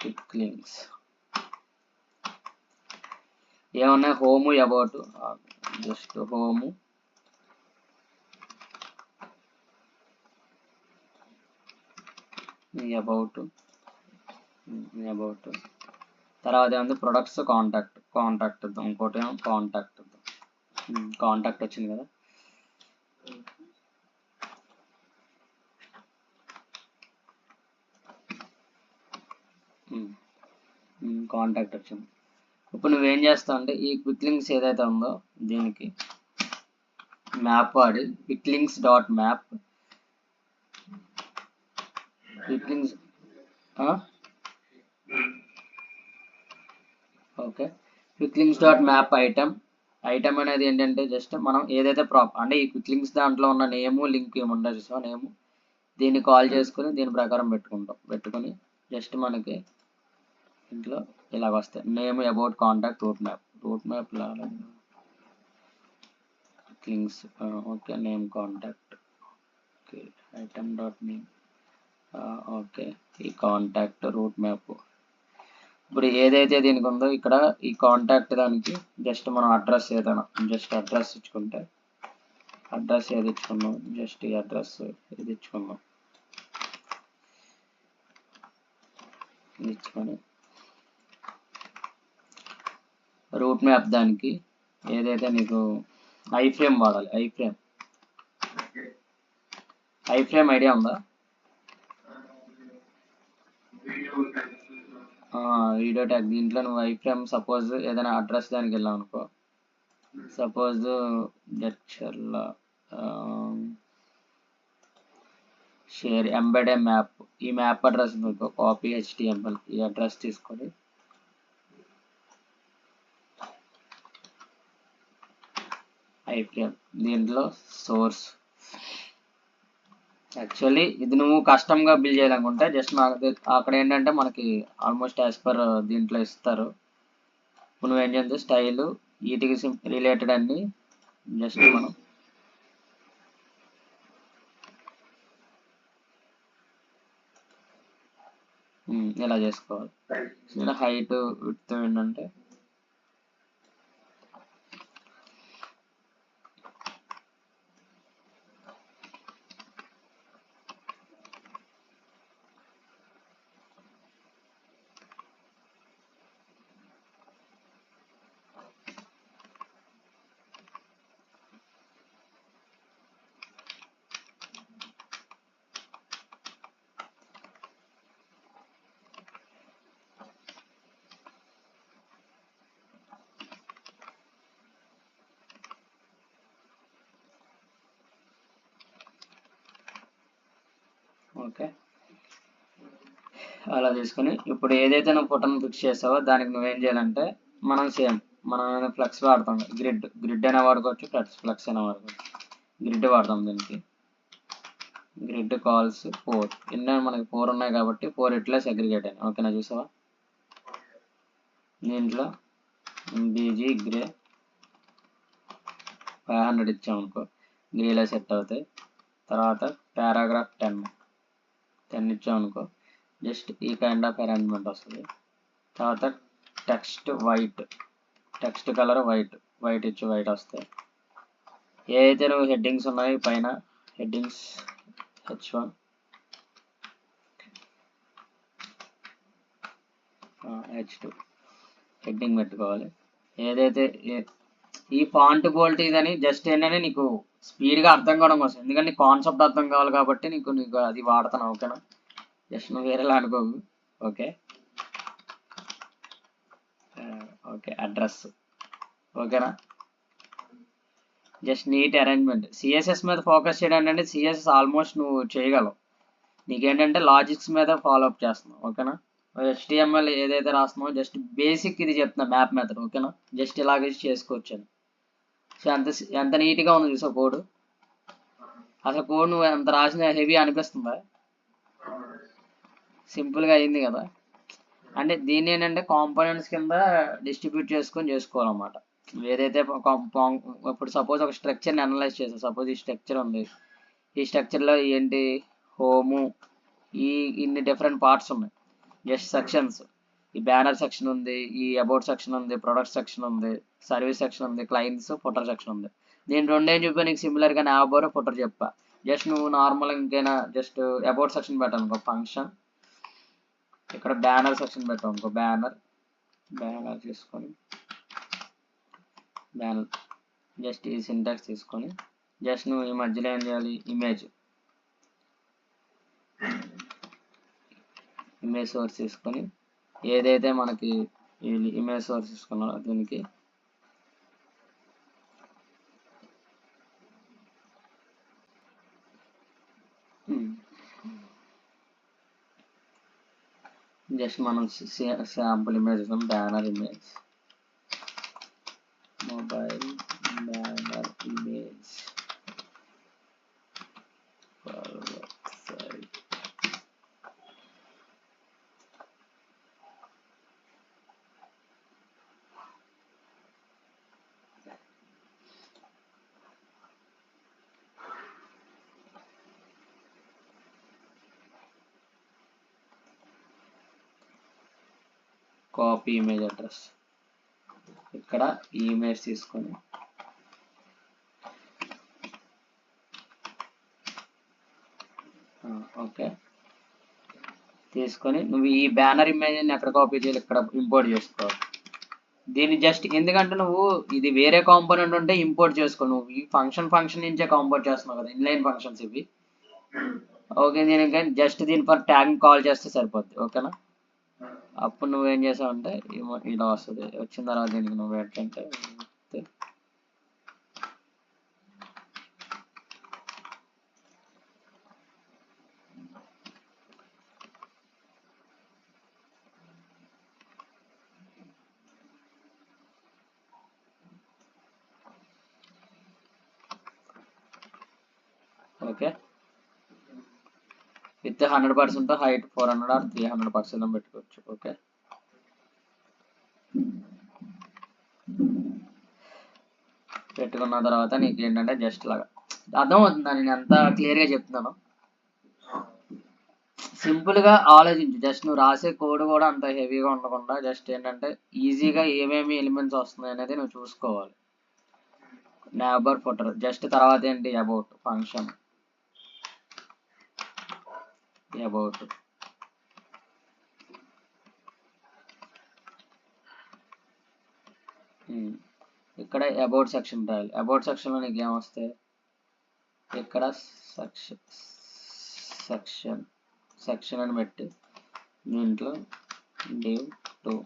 క్విక్ లింక్స్ ఏమన్నాయి, home, about, just home, about తర్వాత ఏముంది ప్రొడక్ట్స్, కాంటాక్ట్ ఇద్దాం. ఇంకోటి ఏమో కాంటాక్ట్ ఇద్దాం. కాంటాక్ట్ వచ్చింది కదా. కాంటాక్ట్ వచ్చింది. ఇప్పుడు నువ్వేం చేస్తావు అంటే ఈ క్విక్ లింక్స్ ఏదైతే ఉందో దీనికి మ్యాప్ వాడి quick links dot map quick links okay quick links dot map item అనేది ఏంటంటే జస్ట్ మనం ఏదైతే అంటే ఈ క్విక్ లింక్స్ దాంట్లో ఉన్న నేము లింక్ ఏముండదు సో నేము దీన్ని కాల్ చేసుకుని దీని ప్రకారం పెట్టుకొని జస్ట్ మనకి ఇంట్లో ఇలాగ వస్తాయి. Name, about, contact, route map links. Okay name, contact, okay item dot name, okay ఈ కాంటాక్ట్, రూట్ మ్యాప్. ఇప్పుడు ఏదైతే దీనికి ఉందో ఇక్కడ ఈ కాంటాక్ట్ దానికి జస్ట్ మనం అడ్రస్ ఏదైనా జస్ట్ అడ్రస్ ఇచ్చుకుంటే అడ్రస్ ఏది ఇచ్చుకున్నాం జస్ట్ ఈ అడ్రస్ ఇది ఇచ్చుకున్నాం. ఇచ్చుకొని రూట్ మ్యాప్ దానికి ఏదైతే నీకు ఐఫ్రేమ్ వాడాలి. ఐఫ్రేమ్ ఐడియా ఉందా? వీడియో ట్యాగ్ దీంట్లో నువ్వు ఐఫ్రేమ్ సపోజ్ ఏదైనా అడ్రస్ దానికి వెళ్ళావు అనుకో, suppose Jadcherla share embed map, ఈ మ్యాప్ అడ్రస్ మీకు కాపీ HTML ఈ అడ్రస్ తీసుకొని ఐఫ్రేమ్ దీంట్లో సోర్స్. యాక్చువల్లీ ఇది నువ్వు కస్టమ్గా బిల్డ్ చేయాలనుకుంటే జస్ట్ నాకు అక్కడ ఏంటంటే మనకి ఆల్మోస్ట్ యాజ్ పర్ దీంట్లో ఇస్తారు. ఇప్పుడు నువ్వేం చేయాలి, స్టైల్ వీటికి రిలేటెడ్ అన్ని జస్ట్ మనం ఇలా చేసుకోవాలి. ఇలా హైట్ విడ్త్ ఏంటంటే ఓకే. అలా చేసుకొని ఇప్పుడు ఏదైతే నువ్వు ఫోటోని ఫిక్స్ చేసావో దానికి నువ్వేం చేయాలంటే మనం సేమ్ మనం ఫ్లెక్స్ వాడతాం, గ్రిడ్ అయినా వాడుకోవచ్చు, ఫ్లెక్స్ అయినా వాడుకోవచ్చు. గ్రిడ్ వాడతాం దీనికి. గ్రిడ్ కాల్స్ 4 ఎన్నో మనకి 4 ఉన్నాయి కాబట్టి 4 ఇట్లా సెగ్రిగేట్ అయినాయి. ఓకేనా, చూసావా? దీంట్లో బీజీ గ్రే 500 ఇచ్చామనుకో గ్రేలో సెట్ అవుతాయి. తర్వాత పారాగ్రాఫ్ 10 ఇచ్చామనుకో జస్ట్ ఈ కైండ్ ఆఫ్ అరేంజ్మెంట్ వస్తుంది. తర్వాత text white, text colour white ఇచ్చి వైట్ వస్తాయి. ఏదైతే నువ్వు హెడ్డింగ్స్ ఉన్నాయి పైన హెడ్డింగ్స్ H1 H2 హెడ్డింగ్ పెట్టుకోవాలి. ఏదైతే ఈ ఫాంట్ బోల్ట్ ఇదని జస్ట్ ఏంటంటే నీకు స్పీడ్గా అర్థం కావడం కోసం, ఎందుకంటే కాన్సెప్ట్ అర్థం కావాలి కాబట్టి నీకు అది వాడుతున్నావు. ఓకేనా, జస్ట్ నువ్వు వేరేలా అనుకోవు. Okay okay address. ఓకేనా, జస్ట్ నీట్ అరేంజ్మెంట్. సిఎస్ఎస్ మీద ఫోకస్ చేయడం అంటే సిఎస్ఎస్ ఆల్మోస్ట్ నువ్వు చేయగలవు. నీకేంటంటే లాజిక్స్ మీద ఫాలో అప్ చేస్తున్నావు. ఓకేనా, HTML ఏదైతే రాస్తున్నావో జస్ట్ బేసిక్ ఇది చెప్తున్నా, మ్యాప్ మెథడ్. ఓకేనా, జస్ట్ ఇలాగే చేసుకోవచ్చు అని. సో ఎంత నీట్గా ఉంది చూసా కోడ్. అసలు కోడ్ నువ్వు ఎంత రాసిన హెవీ అనిపిస్తుందా? సింపుల్గా అయింది కదా. అంటే దీన్ని ఏంటంటే కాంపోనెంట్స్ కింద డిస్ట్రిబ్యూట్ చేసుకోవాలన్నమాట. ఏదైతే ఇప్పుడు సపోజ్ ఒక స్ట్రక్చర్ని అనలైజ్ చేసావు. సపోజ్ ఈ స్ట్రక్చర్ ఉంది, ఈ స్ట్రక్చర్లో ఏంటి హోము, ఇన్ని డిఫరెంట్ పార్ట్స్ ఉన్నాయి, జస్ట్ సెక్షన్స్. ఈ బ్యానర్ సెక్షన్ ఉంది, ఈ అబౌట్ సెక్షన్ ఉంది, ప్రొడక్ట్ సెక్షన్ ఉంది, సర్వీస్ సెక్షన్ ఉంది, క్లయింట్స్ ఫుటర్ సెక్షన్ ఉంది. నేను రెండేం చెప్పా నీకు సిమిలర్గా నాబోర్ ఫుటర్ చెప్పా. జస్ట్ నువ్వు నార్మల్ ఇంకైనా జస్ట్ అబౌట్ సెక్షన్ పెట్టాను ఫంక్షన్, ఇక్కడ బ్యానర్ సెక్షన్ పెట్టాను బ్యానర్ తీసుకొని బ్యానర్ జస్ట్ ఈ సింటాక్స్ తీసుకొని జస్ట్ నువ్వు ఈ మధ్యలో ఏం చేయాలి, ఇమేజ్ సోర్స్ తీసుకొని ఏదైతే మనకి ఇమేజ్ సోర్స్ తీసుకున్నారో దీనికి జస్ట్ మనం sample image banner image, mobile banner image copy image address. ఇక్కడ ఈ ఇమేజ్ తీసుకొని ఓకే తీసుకొని నువ్వు ఈ బ్యానర్ ఇమేజ్ని ఎక్కడ కాపీ చేయాలి, ఇక్కడ ఇంపోర్ట్ చేసుకోవాలి. దీన్ని జస్ట్ ఎందుకంటే నువ్వు ఇది వేరే కాంపోనెంట్ ఉంటే ఇంపోర్ట్ చేసుకో, నువ్వు ఈ ఫంక్షన్ నుంచే కాంపోర్ట్ చేస్తున్నావు కదా, ఇన్లైన్ ఫంక్షన్స్ ఇవి. ఓకే, దీనికి జస్ట్ దీని ఫర్ ట్యాగ్ కాల్ చేస్తే సరిపోద్ది. ఓకేనా, అప్పుడు నువ్వేం చేసావు అంటే ఇలా వస్తుంది. వచ్చిన తర్వాత దీనికి నువ్వు ఏంటంటే okay with 100% height 400 or 300 percent పెట్టుకోవచ్చు. ఓకే, పెట్టుకున్న తర్వాత నీకు ఏంటంటే జస్ట్ లాగా అర్థమవుతుందా నేను ఎంత క్లియర్గా చెప్తున్నాను. సింపుల్గా ఆలోచించు, జస్ట్ నువ్వు రాసే కోడ్ కూడా అంత హెవీగా ఉండకుండా జస్ట్ ఏంటంటే ఈజీగా ఏమేమి ఎలిమెంట్స్ వస్తున్నాయి అనేది నువ్వు చూసుకోవాలి. నేబర్ ఫుటర్ జస్ట్ తర్వాత ఏంటి అబౌట్ ఫంక్షన్ అబౌట్ ఇక్కడ అబౌట్ సెక్షన్ రాయాలి. అబౌట్ సెక్షన్లో నీకు ఏమొస్తాయి, ఇక్కడ సెక్షన్ అని పెట్టి దీంట్లో div 2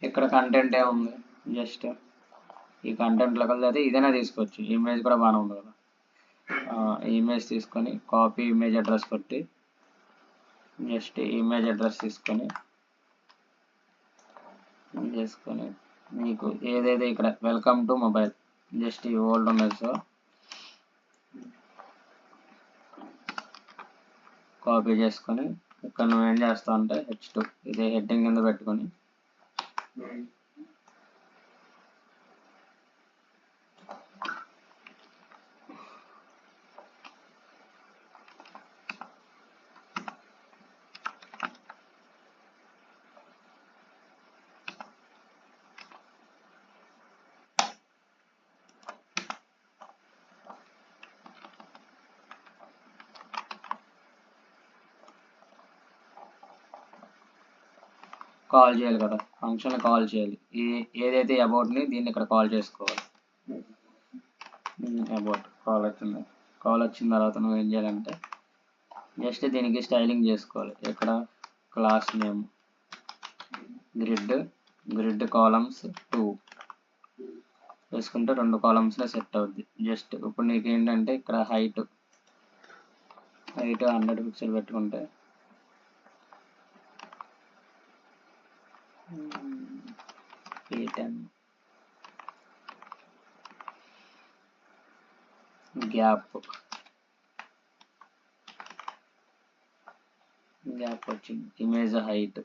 ఇక్కడ కంటెంట్ ఏముంది, జస్ట్ ఈ కంటెంట్లోకి వెళ్తే ఇదైనా తీసుకోవచ్చు. ఇమేజ్ కూడా బాగానే ఉంది కదా, ఇమేజ్ తీసుకొని కాపీ ఇమేజ్ అడ్రస్ కొట్టి జస్ట్ ఇమేజ్ అడ్రస్ తీసుకొని మీకు ఏదైతే ఇక్కడ వెల్కమ్ టు మొబైల్ జస్ట్ ఈ ఓల్డ్ ఉన్నది, సో కాపీ చేసుకొని ఇక్కడ నువ్వేం చేస్తావు అంటే H2 ఇదే హెడ్డింగ్ కింద పెట్టుకొని కాల్ చేయాలి కదా, ఫంక్షన్ కాల్ చేయాలి. ఏదైతే అబౌట్ని దీన్ని ఇక్కడ కాల్ చేసుకోవాలి. అబౌట్ కాల్ వచ్చింది, కాల్ వచ్చిన తర్వాత నువ్వు ఏం చేయాలంటే జస్ట్ దీనికి స్టైలింగ్ చేసుకోవాలి. ఇక్కడ క్లాస్ నేమ్ గ్రిడ్ కాలమ్స్ 2 వేసుకుంటే 2 కాలమ్స్లో సెట్ అవుద్ది. జస్ట్ ఇప్పుడు నీకు ఏంటంటే ఇక్కడ హైట్ 100 పిక్సెల్ పెట్టుకుంటే P10 గ్యాప్ వచ్చింది. Image height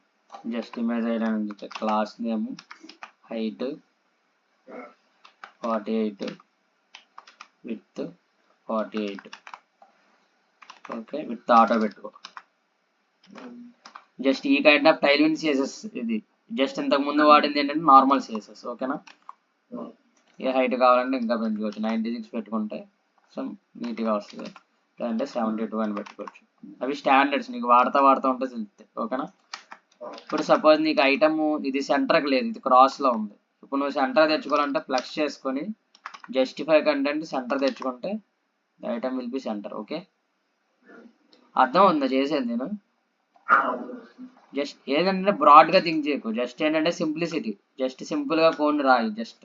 just image height అని class name height 48 width 48 okay, width auto పెట్టుకో. జస్ట్ ఈ కైండ్ ఆఫ్ టైల్విన్ సిఎస్ఎస్ ఇది జస్ట్ ఇంతకు ముందు వాడింది ఏంటంటే నార్మల్ సిఎస్ఎస్. ఓకేనా, ఏ హైట్ కావాలంటే ఇంకా పెంచుకోవచ్చు. 96 పెట్టుకుంటే సో నీట్గా వస్తుంది, లేదంటే 72 అని పెట్టుకోవచ్చు. అవి స్టాండర్డ్స్, నీకు వాడుతూ ఉంటే తెలుస్తాయి. ఓకేనా, ఇప్పుడు సపోజ్ నీకు ఐటమ్ ఇది సెంటర్కి లేదు, ఇది క్రాస్లో ఉంది. ఇప్పుడు నువ్వు సెంటర్ తెచ్చుకోవాలంటే ప్లస్ చేసుకొని జస్టిఫై కంటెంట్ సెంటర్ తెచ్చుకుంటే item will be centre. Okay, అర్థం ఉందా చేసేది నేను? జస్ట్ ఏదంటే బ్రాడ్గా థింక్ చేయకు, జస్ట్ ఏంటంటే సింప్లిసిటీ, జస్ట్ సింపుల్గా కోడ్ రాయి. జస్ట్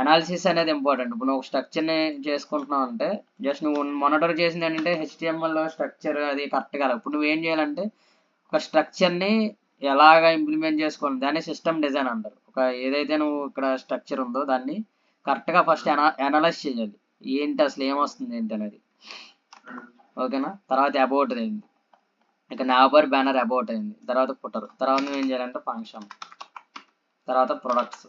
అనాలిసిస్ అనేది ఇంపార్టెంట్. ఇప్పుడు నువ్వు ఒక స్ట్రక్చర్ని చేసుకుంటున్నావు అంటే జస్ట్ నువ్వు మానిటర్ చేసింది ఏంటంటే HTML స్ట్రక్చర్ అది కరెక్ట్ కాదు. ఇప్పుడు నువ్వేం చేయాలంటే ఒక స్ట్రక్చర్ని ఎలాగ ఇంప్లిమెంట్ చేసుకోవాలి దాన్ని సిస్టమ్ డిజైన్ అంటారు. ఒక ఏదైతే నువ్వు ఇక్కడ స్ట్రక్చర్ ఉందో దాన్ని కరెక్ట్గా ఫస్ట్ అనలైజ్ చేయాలి, ఏంటి అసలు ఏమొస్తుంది ఏంటి అనేది. ఓకేనా, తర్వాత అబౌట్ అయింది, ఇక నేబర్ బ్యానర్ అబౌట్ అయింది, తర్వాత ఫుటర్, తర్వాత నువ్వు ఏం చేయాలంటే ఫంక్షన్, తర్వాత ప్రొడక్ట్స్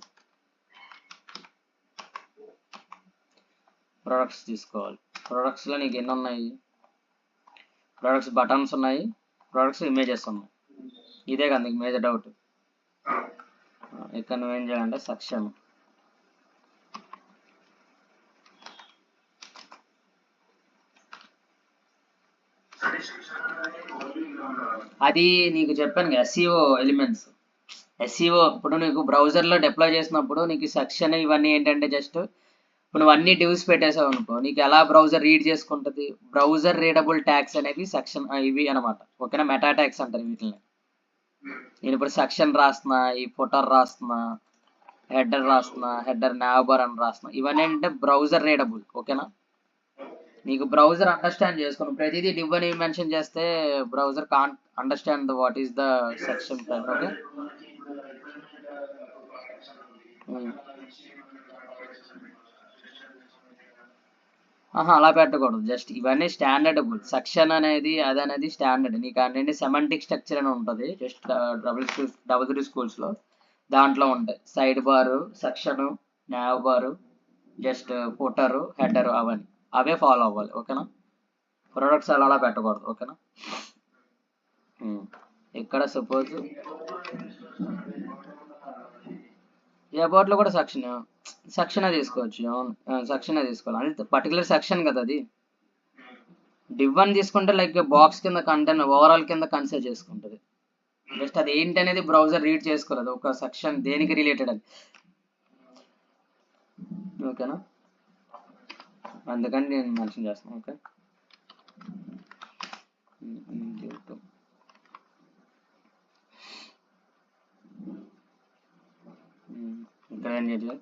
తీసుకోవాలి. ప్రొడక్ట్స్లో నీకు ఎన్ని ఉన్నాయి, ప్రొడక్ట్స్ బటన్స్ ఉన్నాయి, ప్రొడక్ట్స్ ఇమేజెస్ ఉన్నాయి. ఇదే కదా నీకు మేజర్ డౌట్. ఇక్కడ నువ్వేం చేయాలంటే సెక్షన్ అది నీకు చెప్పాను కదా SEO ఎలిమెంట్స్. ఎస్ఈఓ ఇప్పుడు నీకు బ్రౌజర్లో డిప్లాయ్ చేసినప్పుడు నీకు సెక్షన్ ఇవన్నీ ఏంటంటే జస్ట్ ఇప్పుడు నువ్వు అన్ని డివ్స్ పెట్టేసావు అనుకో, నీకు ఎలా బ్రౌజర్ రీడ్ చేసుకుంటుంది, బ్రౌజర్ రీడబుల్ ట్యాగ్స్ అనేవి సెక్షన్ ఇవి అనమాట. ఓకేనా, మెటా ట్యాగ్స్ అంటారు వీటిని. నేను ఇప్పుడు సెక్షన్ రాస్తున్నా, ఈ ఫుటర్ రాస్తున్నా, హెడర్ రాస్తున్నా, హెడర్ నావబార్ అని రాస్తున్నా, ఇవన్నీ అంటే బ్రౌజర్ రీడబుల్. ఓకేనా, నీకు బ్రౌజర్ అండర్స్టాండ్ చేసుకుని ప్రతిదీ డివ్ అని మెన్షన్ చేస్తే browser can't understand what is the section. Okay, అలా పెట్టకూడదు. జస్ట్ ఇవన్నీ స్టాండర్డబుల్. సెక్షన్ అనేది అది అనేది స్టాండర్డ్. నీకు అనేది సెమంటిక్ స్ట్రక్చర్ అని ఉంటుంది జస్ట్ డబుల్ స్కూల్స్లో, దాంట్లో ఉంటాయి సైడ్ బారు, సెక్షను, నావ్ బారు, జస్ట్ ఫుటరు, హెడరు, అవన్నీ అవే ఫాలో అవ్వాలి. ఓకేనా, ప్రొడక్ట్స్ అలా పెట్టకూడదు. ఓకేనా, ఇక్కడ సపోజ్ అబౌట్లో కూడా సెక్షన్ తీసుకోవచ్చు. సెక్షన్ తీసుకోవాలి, అది పర్టికులర్ సెక్షన్ కదా అది. డివ్ అని తీసుకుంటే లైక్ బాక్స్ కింద కంటెంట్ ఓవరాల్ కింద కన్సిడర్ చేసుకుంటుంది. జస్ట్ అది ఏంటి అనేది బ్రౌజర్ రీడ్ చేసుకోలేదు, ఒక సెక్షన్ దేనికి రిలేటెడ్ అని. ఓకేనా, అందుకని నేను మెన్షన్ చేస్తాను. ఓకే, ఇక్కడ ఏం చేయాలి,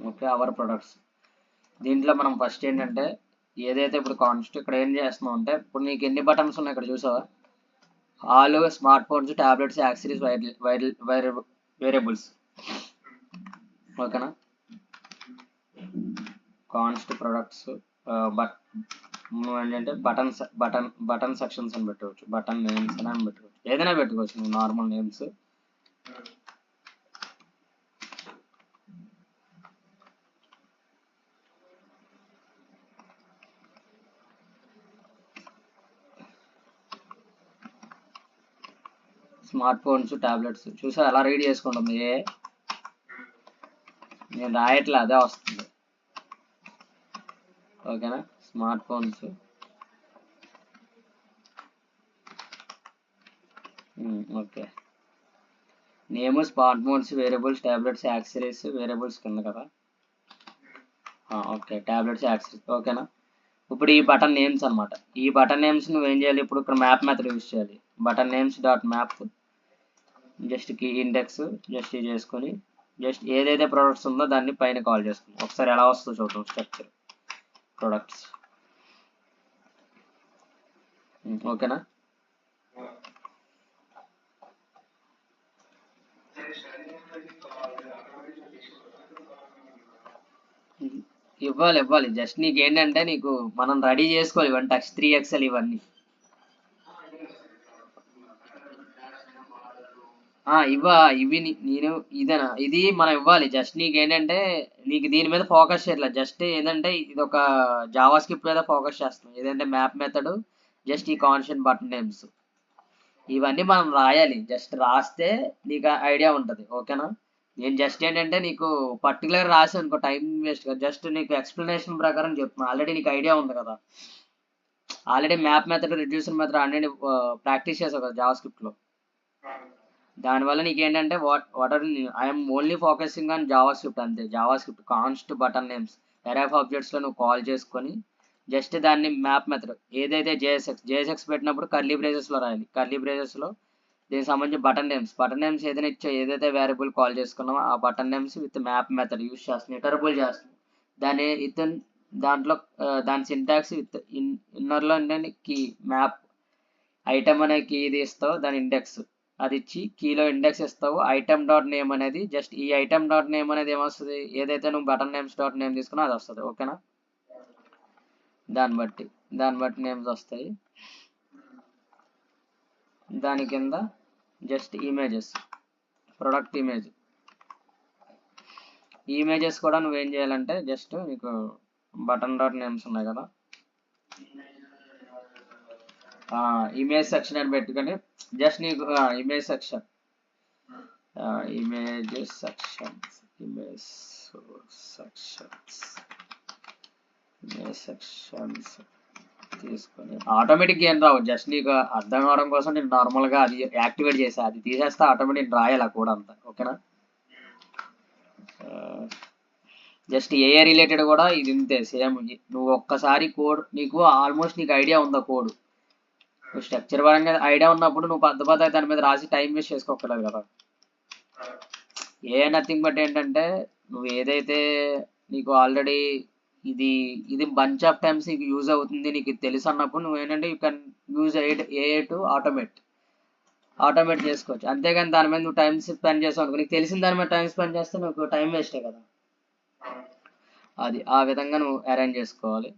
ఓకే, అవర్ ప్రొడక్ట్స్. దీంట్లో మనం ఫస్ట్ ఏంటంటే ఏదైతే ఇప్పుడు కాన్స్ట్ ఇక్కడ ఏం చేస్తున్నాం అంటే, ఇప్పుడు నీకు ఎన్ని బటన్స్ ఉన్నాయి ఇక్కడ చూసావా, all smart phones, tablets, accessories, variables. ఓకేనా, కాన్స్ట్ ప్రొడక్ట్స్ బట్ ఏంటంటే బటన్ సెక్షన్స్ అని పెట్టుకోవచ్చు, బటన్ నేమ్స్ అని పెట్టుకోవచ్చు, ఏదైనా పెట్టుకోవచ్చు నువ్వు normal names. Smart phones, tablets చూసా అలా రీడ్ చేసుకుంటుంది. నేను రాయట్లే, అదే వస్తుంది. ఓకేనా, smart phones, okay, name smart phones, variables, tablets, accessories, variables కింద కదా. Okay, tablets, accessories. ఓకేనా, ఇప్పుడు ఈ బటన్ నేమ్స్ అనమాట. ఈ బటన్ నేమ్స్ నువ్వేం చేయాలి, ఇప్పుడు ఇక్కడ మ్యాప్ మెథడ్ యూజ్ చేయాలి. Button names dot map, just key index just ఇది చేసుకొని జస్ట్ ఏదైతే ప్రొడక్ట్స్ ఉందో దాన్ని పైన కాల్ చేసుకుందాం. ఒకసారి ఎలా వస్తుందో చూద్దాం. Structure products. ఓకేనా, ఇవ్వాలి. జస్ట్ నీకు ఏంటంటే నీకు మనం రెడీ చేసుకోవాలి ఇవన్నీ టెక్స్ట్ 3XL ఇవన్నీ. ఇవి నేను ఇది మనం ఇవ్వాలి. జస్ట్ నీకు ఏంటంటే నీకు దీని మీద ఫోకస్ చేయట్లేదు. జస్ట్ ఏంటంటే ఇది ఒక జావా స్క్రిప్ట్ మీద ఫోకస్ చేస్తున్నాం. ఏదంటే మ్యాప్ మెథడ్, జస్ట్ ఈ కాన్స్టెంట్ బటన్ నేమ్స్ ఇవన్నీ మనం రాయాలి. జస్ట్ రాస్తే నీకు ఐడియా ఉంటుంది. ఓకేనా, నేను జస్ట్ ఏంటంటే నీకు పర్టికులర్ రాసి అనుకో టైం వేస్ట్ కదా. జస్ట్ నీకు ఎక్స్ప్లెనేషన్ ప్రకారం చెప్తున్నా. ఆల్రెడీ నీకు ఐడియా ఉంది కదా, already map method, reducer method అన్ని ప్రాక్టీస్ చేసావు కదా జావా స్క్రిప్ట్లో. దానివల్ల నీకు ఏంటంటే what are I'm only focusing on JavaScript అంతే. JavaScript const button names array of ఆబ్జెక్ట్స్లో నువ్వు కాల్ చేసుకొని జస్ట్ దాన్ని మ్యాప్ మెథడ్ ఏదైతే జేఎస్ఎక్స్ పెట్టినప్పుడు కర్లీ బ్రేజెస్లో రాయాలి. కర్లీ బ్రేజెస్లో దీనికి సంబంధించి బటన్ నేమ్స్ ఏదైనా ఏదైతే వేరియబుల్ కాల్ చేసుకున్నామో ఆ button names with map method use చేస్తుంది, ఇటరబుల్ చేస్తుంది. దాన్ని దాంట్లో దాని సింటాక్స్ విత్ ఇన్నర్లో ఏంటంటే కీ మ్యాప్ ఐటమ్ అనే కీ ఇది ఇస్తావు, దాని ఇండెక్స్ అది ఇచ్చి కీలో ఇండెక్స్ ఇస్తావు. ఐటమ్ డాట్ నేమ్ అనేది జస్ట్ ఈ ఐటమ్ డాట్ నేమ్ అనేది ఏమొస్తుంది, ఏదైతే నువ్వు బటన్ నేమ్స్ డాట్ నేమ్ తీసుకున్నా అది వస్తుంది. ఓకేనా, దాన్ని బట్టి నేమ్స్ వస్తాయి. దాని కింద జస్ట్ ఇమేజెస్, ప్రొడక్ట్ ఇమేజెస్ కూడా నువ్వేం చేయాలంటే జస్ట్ నీకు బటన్ డాట్ నేమ్స్ ఉన్నాయి కదా, ఇమేజ్ సెక్షన్ అని పెట్టుకొని జస్ట్ నీకు image section, image sections, image sections, image sections తీసుకొని ఆటోమేటిక్గా ఏం రావు, జస్ట్ నీకు అర్థం అవడం కోసం నేను నార్మల్గా అది యాక్టివేట్ చేసా, అది తీసేస్తే ఆటోమేటిక్ రాయాలి ఆ కోడ్ అంతా. ఓకేనా, జస్ట్ ఏఏ రిలేటెడ్ కూడా ఇది ఇంతే సేమ్. నువ్వు ఒక్కసారి కోడ్ నీకు ఆల్మోస్ట్ నీకు ఐడియా ఉందా కోడ్, నువ్వు స్ట్రక్చర్ పరంగా ఐడియా ఉన్నప్పుడు నువ్వు పద్ధతి దాని మీద రాసి టైం వేస్ట్ చేసుకోకలేదు కదా. ఏ నథింగ్ బట్ ఏంటంటే నువ్వు ఏదైతే నీకు ఆల్రెడీ ఇది ఇది బంచ్ ఆఫ్ టైమ్స్ నీకు యూజ్ అవుతుంది నీకు తెలుసు అన్నప్పుడు నువ్వు ఏంటంటే యూ కెన్ యూజ్ ఏఏ టు ఆటోమేట్ చేసుకోవచ్చు. అంతేగాని దాని మీద నువ్వు టైం స్పెండ్ చేసావు అనుకో, నీకు తెలిసిన దాని మీద టైం స్పెండ్ చేస్తే నువ్వు టైం వేస్టే కదా. అది ఆ విధంగా నువ్వు అరేంజ్ చేసుకోవాలి.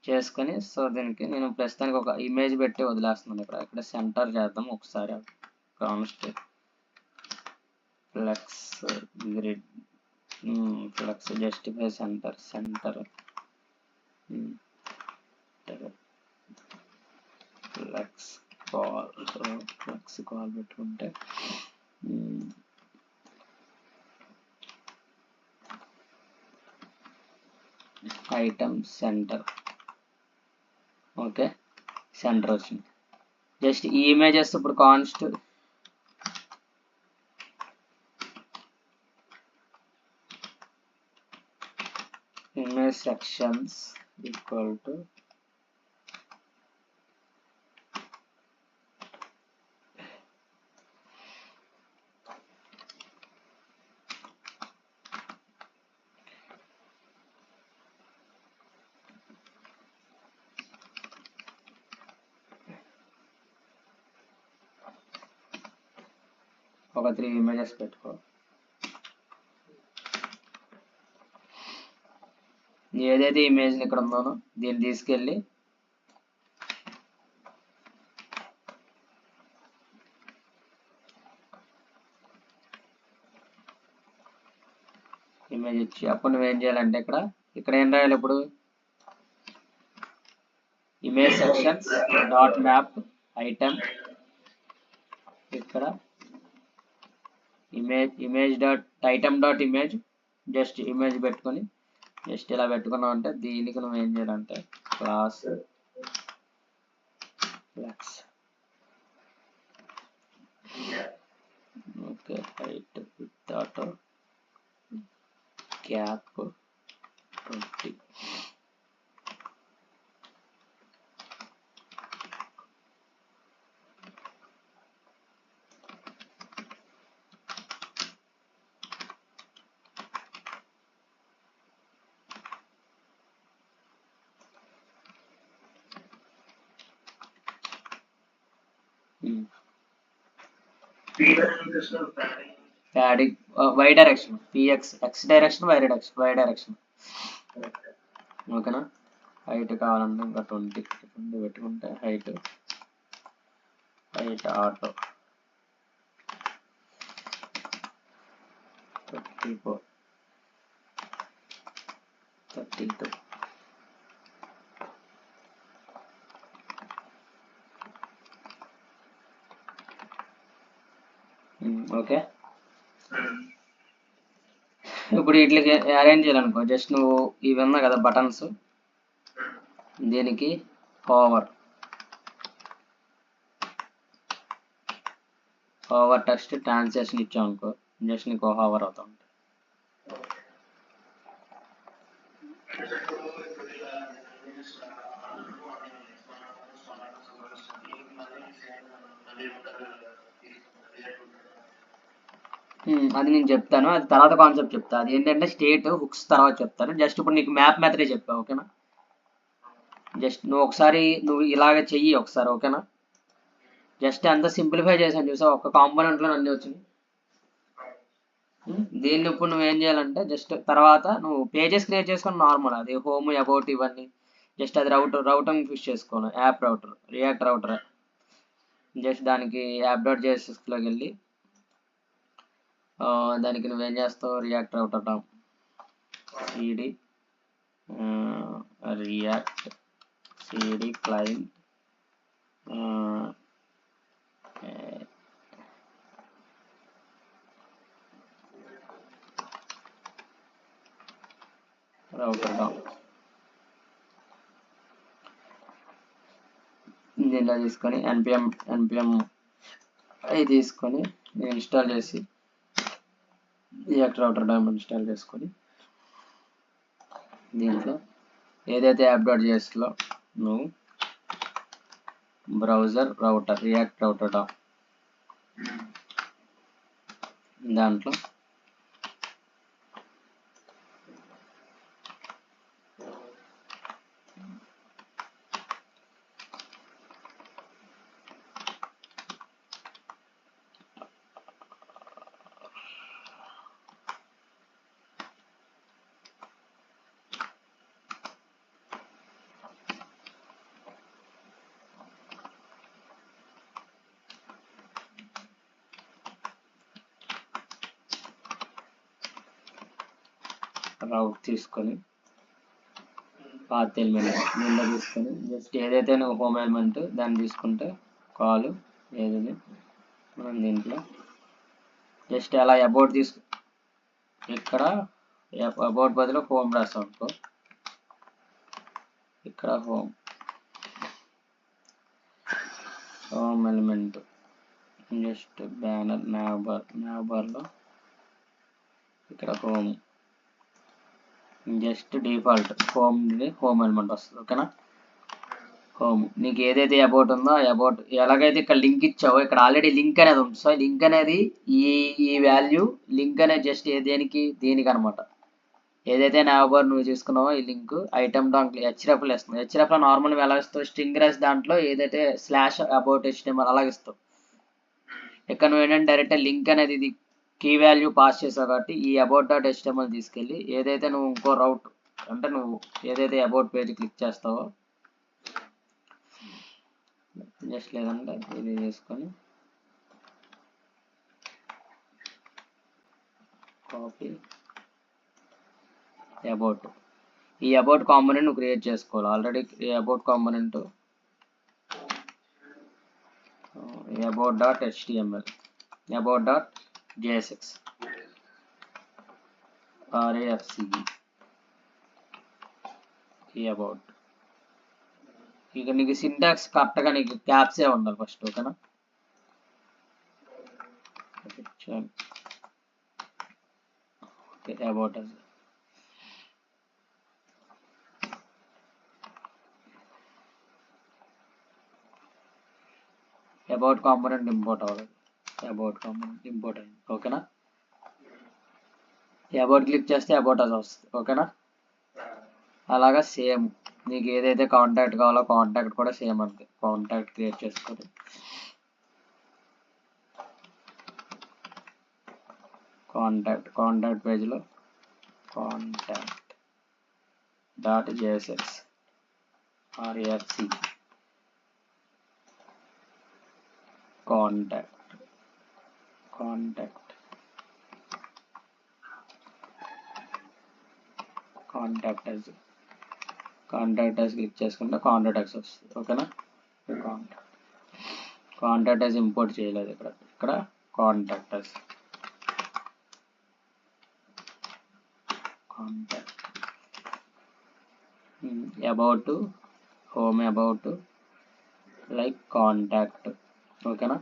చేసుకొని సో దీనికి నేను ప్రస్తుతానికి ఒక ఇమేజ్ పెట్టి వదిలేస్తున్నాను. ఇక్కడ సెంటర్ చేద్దాం ఒకసారి, const flex grid, flex justify center flex col పెట్టుకుంటే ఐటమ్ సెంటర్. ఓకే, సెంటర్ వచ్చింది. జస్ట్ ఈ ఇమేజెస్ ఇప్పుడు const image sections equal to ఒక 3 ఇమేజెస్ పెట్టుకో. ఏదైతే ఇమేజ్ ఇక్కడ ఉందో దీన్ని తీసుకెళ్ళి ఇమేజ్ ఇచ్చి అప్పుడు నువ్వేం చేయాలంటే ఇక్కడ ఏం రాయాలి, ఇప్పుడు image sections dot map item, ఇక్కడ image dot item dot image, just image పెట్టుకొని జస్ట్ ఇలా పెట్టుకున్నావు అంటే దీనికి నువ్వు ఏం చేయాలంటే class flex, okay, height width auto gap 20, padding Y direction, PX X direction, Y direction. ఓకేనా, హైట్ కావాలంటే ఇంకా 20 పెట్టుకుంటే హైట్ ఆటో 34 32. ఓకే, ఇప్పుడు వీటికి అరేంజ్ చేయాలనుకో, జస్ట్ నువ్వు ఇవి ఉన్నాయి కదా బటన్స్, దీనికి ఓవర్ టెక్స్ట్ ట్రాన్స్లేషన్ ఇచ్చావు అనుకో, జస్ట్ నీకు ఓవర్ అవుతా ఉంటుంది. అది నేను చెప్తాను, అది తర్వాత కాన్సెప్ట్ చెప్తా. అది ఏంటంటే స్టేట్ హుక్స్ తర్వాత చెప్తాను. జస్ట్ ఇప్పుడు నీకు మ్యాప్ మెథడే చెప్పా. ఓకేనా, జస్ట్ నువ్వు ఒకసారి నువ్వు ఇలాగ చెయ్యి ఒకసారి. ఓకేనా, జస్ట్ అంత సింప్లిఫై చేశాను చూసా, ఒక కాంపోనెంట్లో అన్నీ వచ్చింది. దీన్ని ఇప్పుడు నువ్వేం చేయాలంటే జస్ట్ తర్వాత నువ్వు పేజెస్ క్రియేట్ చేసుకొని నార్మల్ అది హోమ్ అబౌట్ ఇవన్నీ జస్ట్ అది రౌటింగ్ ఫిష్ చేసుకోను, app router react router. Just దానికి యాప్ డాట్ జేఎస్ఎస్లోకి వెళ్ళి దానికి నువ్వేం చేస్తావు, రియాక్ట్ రౌటర్ సిడి రియాక్ట్ సిడి క్లయింట్ రౌటర్ డౌన్ దీంట్లో తీసుకొని npm అవి తీసుకొని ఇన్స్టాల్ చేసి రియాక్ట్ రౌటర్ డౌన్ ఇన్స్టాల్ చేసుకొని దీంట్లో ఏదైతే అప్డేట్ చేస్లో నువ్వు browser router react router down దాంట్లో రౌట్ తీసుకొని పాత్ ఎలిమెంట్ దీంట్లో తీసుకొని జస్ట్ ఏదైతే నువ్వు హోమ్ ఎలిమెంట్ దాన్ని తీసుకుంటే కాల్ ఏది మనం దీంట్లో జస్ట్ అలా అబౌట్ ఇక్కడ అబౌట్ బదులు హోమ్ రాస్తాం అనుకో ఇక్కడ home element just banner nav బార్లో ఇక్కడ home just default home element వస్తుంది ఓకేనా హోమ్ నీకు ఏదైతే అబౌట్ ఉందో అబౌట్ ఎలాగైతే ఇక్కడ లింక్ ఇచ్చావో ఇక్కడ ఆల్రెడీ లింక్ అనేది ఉంది సో లింక్ అనేది ఈ వాల్యూ లింక్ అనేది జస్ట్ దీనికి అనమాట ఏదైతే నావబార్ నువ్వు తీసుకున్నావో ఈ లింక్ ఐటమ్ డాంక్ హెచ్ఎఫ్లో ఇస్తుంది హెచ్ఎఫ్లో నార్మల్ ఎలా ఇస్తావు స్ట్రింగ్ రాసి దాంట్లో ఏదైతే స్లాష్ అబౌట్ HTML అలాగ ఇస్తావు ఇక్కడ నువ్వు ఏంటంటే డైరెక్ట్ లింక్ అనేది ఇది కీ వాల్యూ పాస్ చేసావు కాబట్టి ఈ అబౌట్ డాట్ HTML తీసుకెళ్ళి ఏదైతే నువ్వు ఇంకో రౌట్ అంటే నువ్వు ఏదైతే అబౌట్ పేజ్ క్లిక్ చేస్తావో జస్ట్ లేదంటే ఇది తీసుకొని కాపీ అబౌట్ ఈ అబౌట్ కాంపోనెంట్ నువ్వు క్రియేట్ చేసుకోవాలి already about component about dot HTML about dot JSX RAFCE ఈ అబౌట్ ఇక నీకు సింటాక్స్ కరెక్ట్గా నీకు క్యాప్సే ఉండాలి ఫస్ట్ ఓకేనా okay about about component import అవ్వదు అబౌట్ కాంపోనెంట్ ఇంపోర్ట్ అయింది ఓకేనా అబౌట్ క్లిక్ చేస్తే అబౌట్ అది వస్తుంది ఓకేనా అలాగా సేమ్ నీకు ఏదైతే కాంటాక్ట్ కావాలో కాంటాక్ట్ కూడా సేమ్ అంతే కాంటాక్ట్ క్రియేట్ చేసుకోండి కాంటాక్ట్ పేజ్లో contact dot JSX RAFCE contact as click చేసుకుంటే కాంటాక్ట్ వస్తుంది ఓకేనా కాంటాక్ట్ as ఇంపోర్ట్ చేయలేదు ఇక్కడ contact as about home about like contact ఓకేనా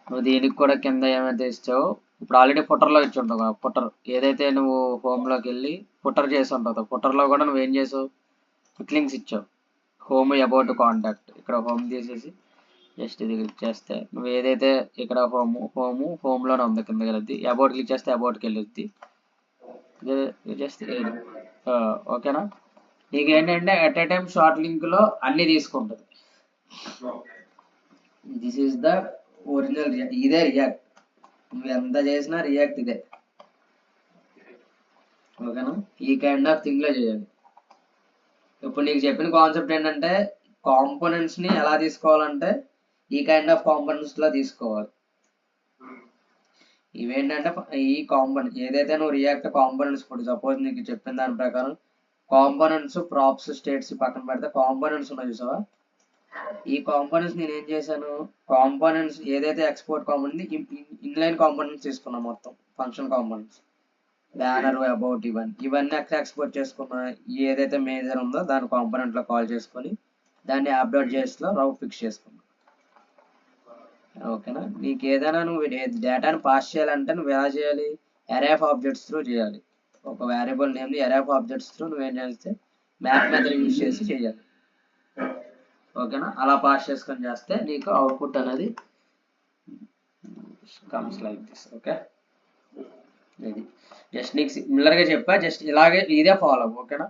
నువ్వు దీనికి కూడా కింద ఏమైతే ఇస్తావో ఇప్పుడు ఆల్రెడీ ఫుటర్లో ఇచ్చి ఉంటావు కదా ఫుటర్ ఏదైతే నువ్వు హోమ్లోకి వెళ్ళి ఫుటర్ చేసి ఉంటావు ఫుటర్లో కూడా నువ్వు ఏం చేసావు క్విక్ లింక్స్ ఇచ్చావు హోమ్ అబౌట్ కాంటాక్ట్ ఇక్కడ హోమ్ తీసేసి జస్ట్ ఇది క్లిక్ చేస్తే నువ్వు ఏదైతే ఇక్కడ హోమ్లోనే ఉంది కిందకి వెళ్ళొద్ది అబౌట్ క్లిక్ చేస్తే అబౌట్కి వెళ్ళొద్ది జస్ట్ ఓకేనా నీకు ఏంటంటే ఎట్ ఏ టైం షార్ట్ లింక్లో అన్నీ తీసుకుంటుంది దిస్ ఈస్ ద ఒరిజినల్ ఇదే రియాక్ట్ నువ్వు ఎంత చేసినా రియాక్ట్ ఇదే ఓకేనా ఈ కైండ్ ఆఫ్ థింగ్లో చేయాలి ఇప్పుడు నీకు చెప్పిన కాన్సెప్ట్ ఏంటంటే కాంపోనెంట్స్ని ఎలా తీసుకోవాలంటే ఈ కైండ్ ఆఫ్ కాంపోనెంట్స్లో తీసుకోవాలి ఇవేంటంటే ఈ కాంపోనెంట్ ఏదైతే నువ్వు రియాక్ట్ కాంపోనెంట్స్ ఇప్పుడు సపోజ్ నీకు చెప్పిన దాని ప్రకారం కాంపోనెంట్స్ ప్రాప్స్ స్టేట్స్ పక్కన పెడితే కాంపోనెంట్స్ ఉన్నాయి చూసావా, ఈ కాంపోనెంట్స్ నేను ఏం చేశాను, కాంపోనెంట్స్ ఏదైతే ఎక్స్పోర్ట్ కాంపోనెంట్ ఇన్లైన్ కాంపోనెంట్స్ తీసుకున్నాం మొత్తం ఫంక్షన్ కాంపోనెంట్స్, బ్యానర్ అబౌట్ ఇవన్నీ ఎక్కడ ఎక్స్పోర్ట్ చేసుకున్నా, ఏదైతే మేజర్ ఉందో దాని కాంపోనెంట్లో కాల్ చేసుకొని దాన్ని అప్డేట్ చేసిలో రౌట్ ఫిక్స్ చేసుకున్నాం. ఓకేనా, నీకు ఏదైనా నువ్వు డేటాను పాస్ చేయాలంటే నువ్వు ఎలా చేయాలి, అరే ఆఫ్ ఆబ్జెక్ట్స్ త్రూ చేయాలి. ఒక వేరియబుల్ నేమ్ని అరే ఆఫ్ ఆబ్జెక్ట్స్ త్రూ నువ్వేం చేస్తే మ్యాప్ మెథడ్ యూజ్ చేసి చేయాలి. ఓకేనా, అలా పాస్ చేసుకొని చేస్తే నీకు అవుట్పుట్ అనేది కమ్స్ లైక్ దిస్. ఓకే, ఇది జస్ట్ నీకు సిమిలర్గా చెప్పా, జస్ట్ ఇలాగే ఇదే ఫాలో అవ్వు. ఓకేనా,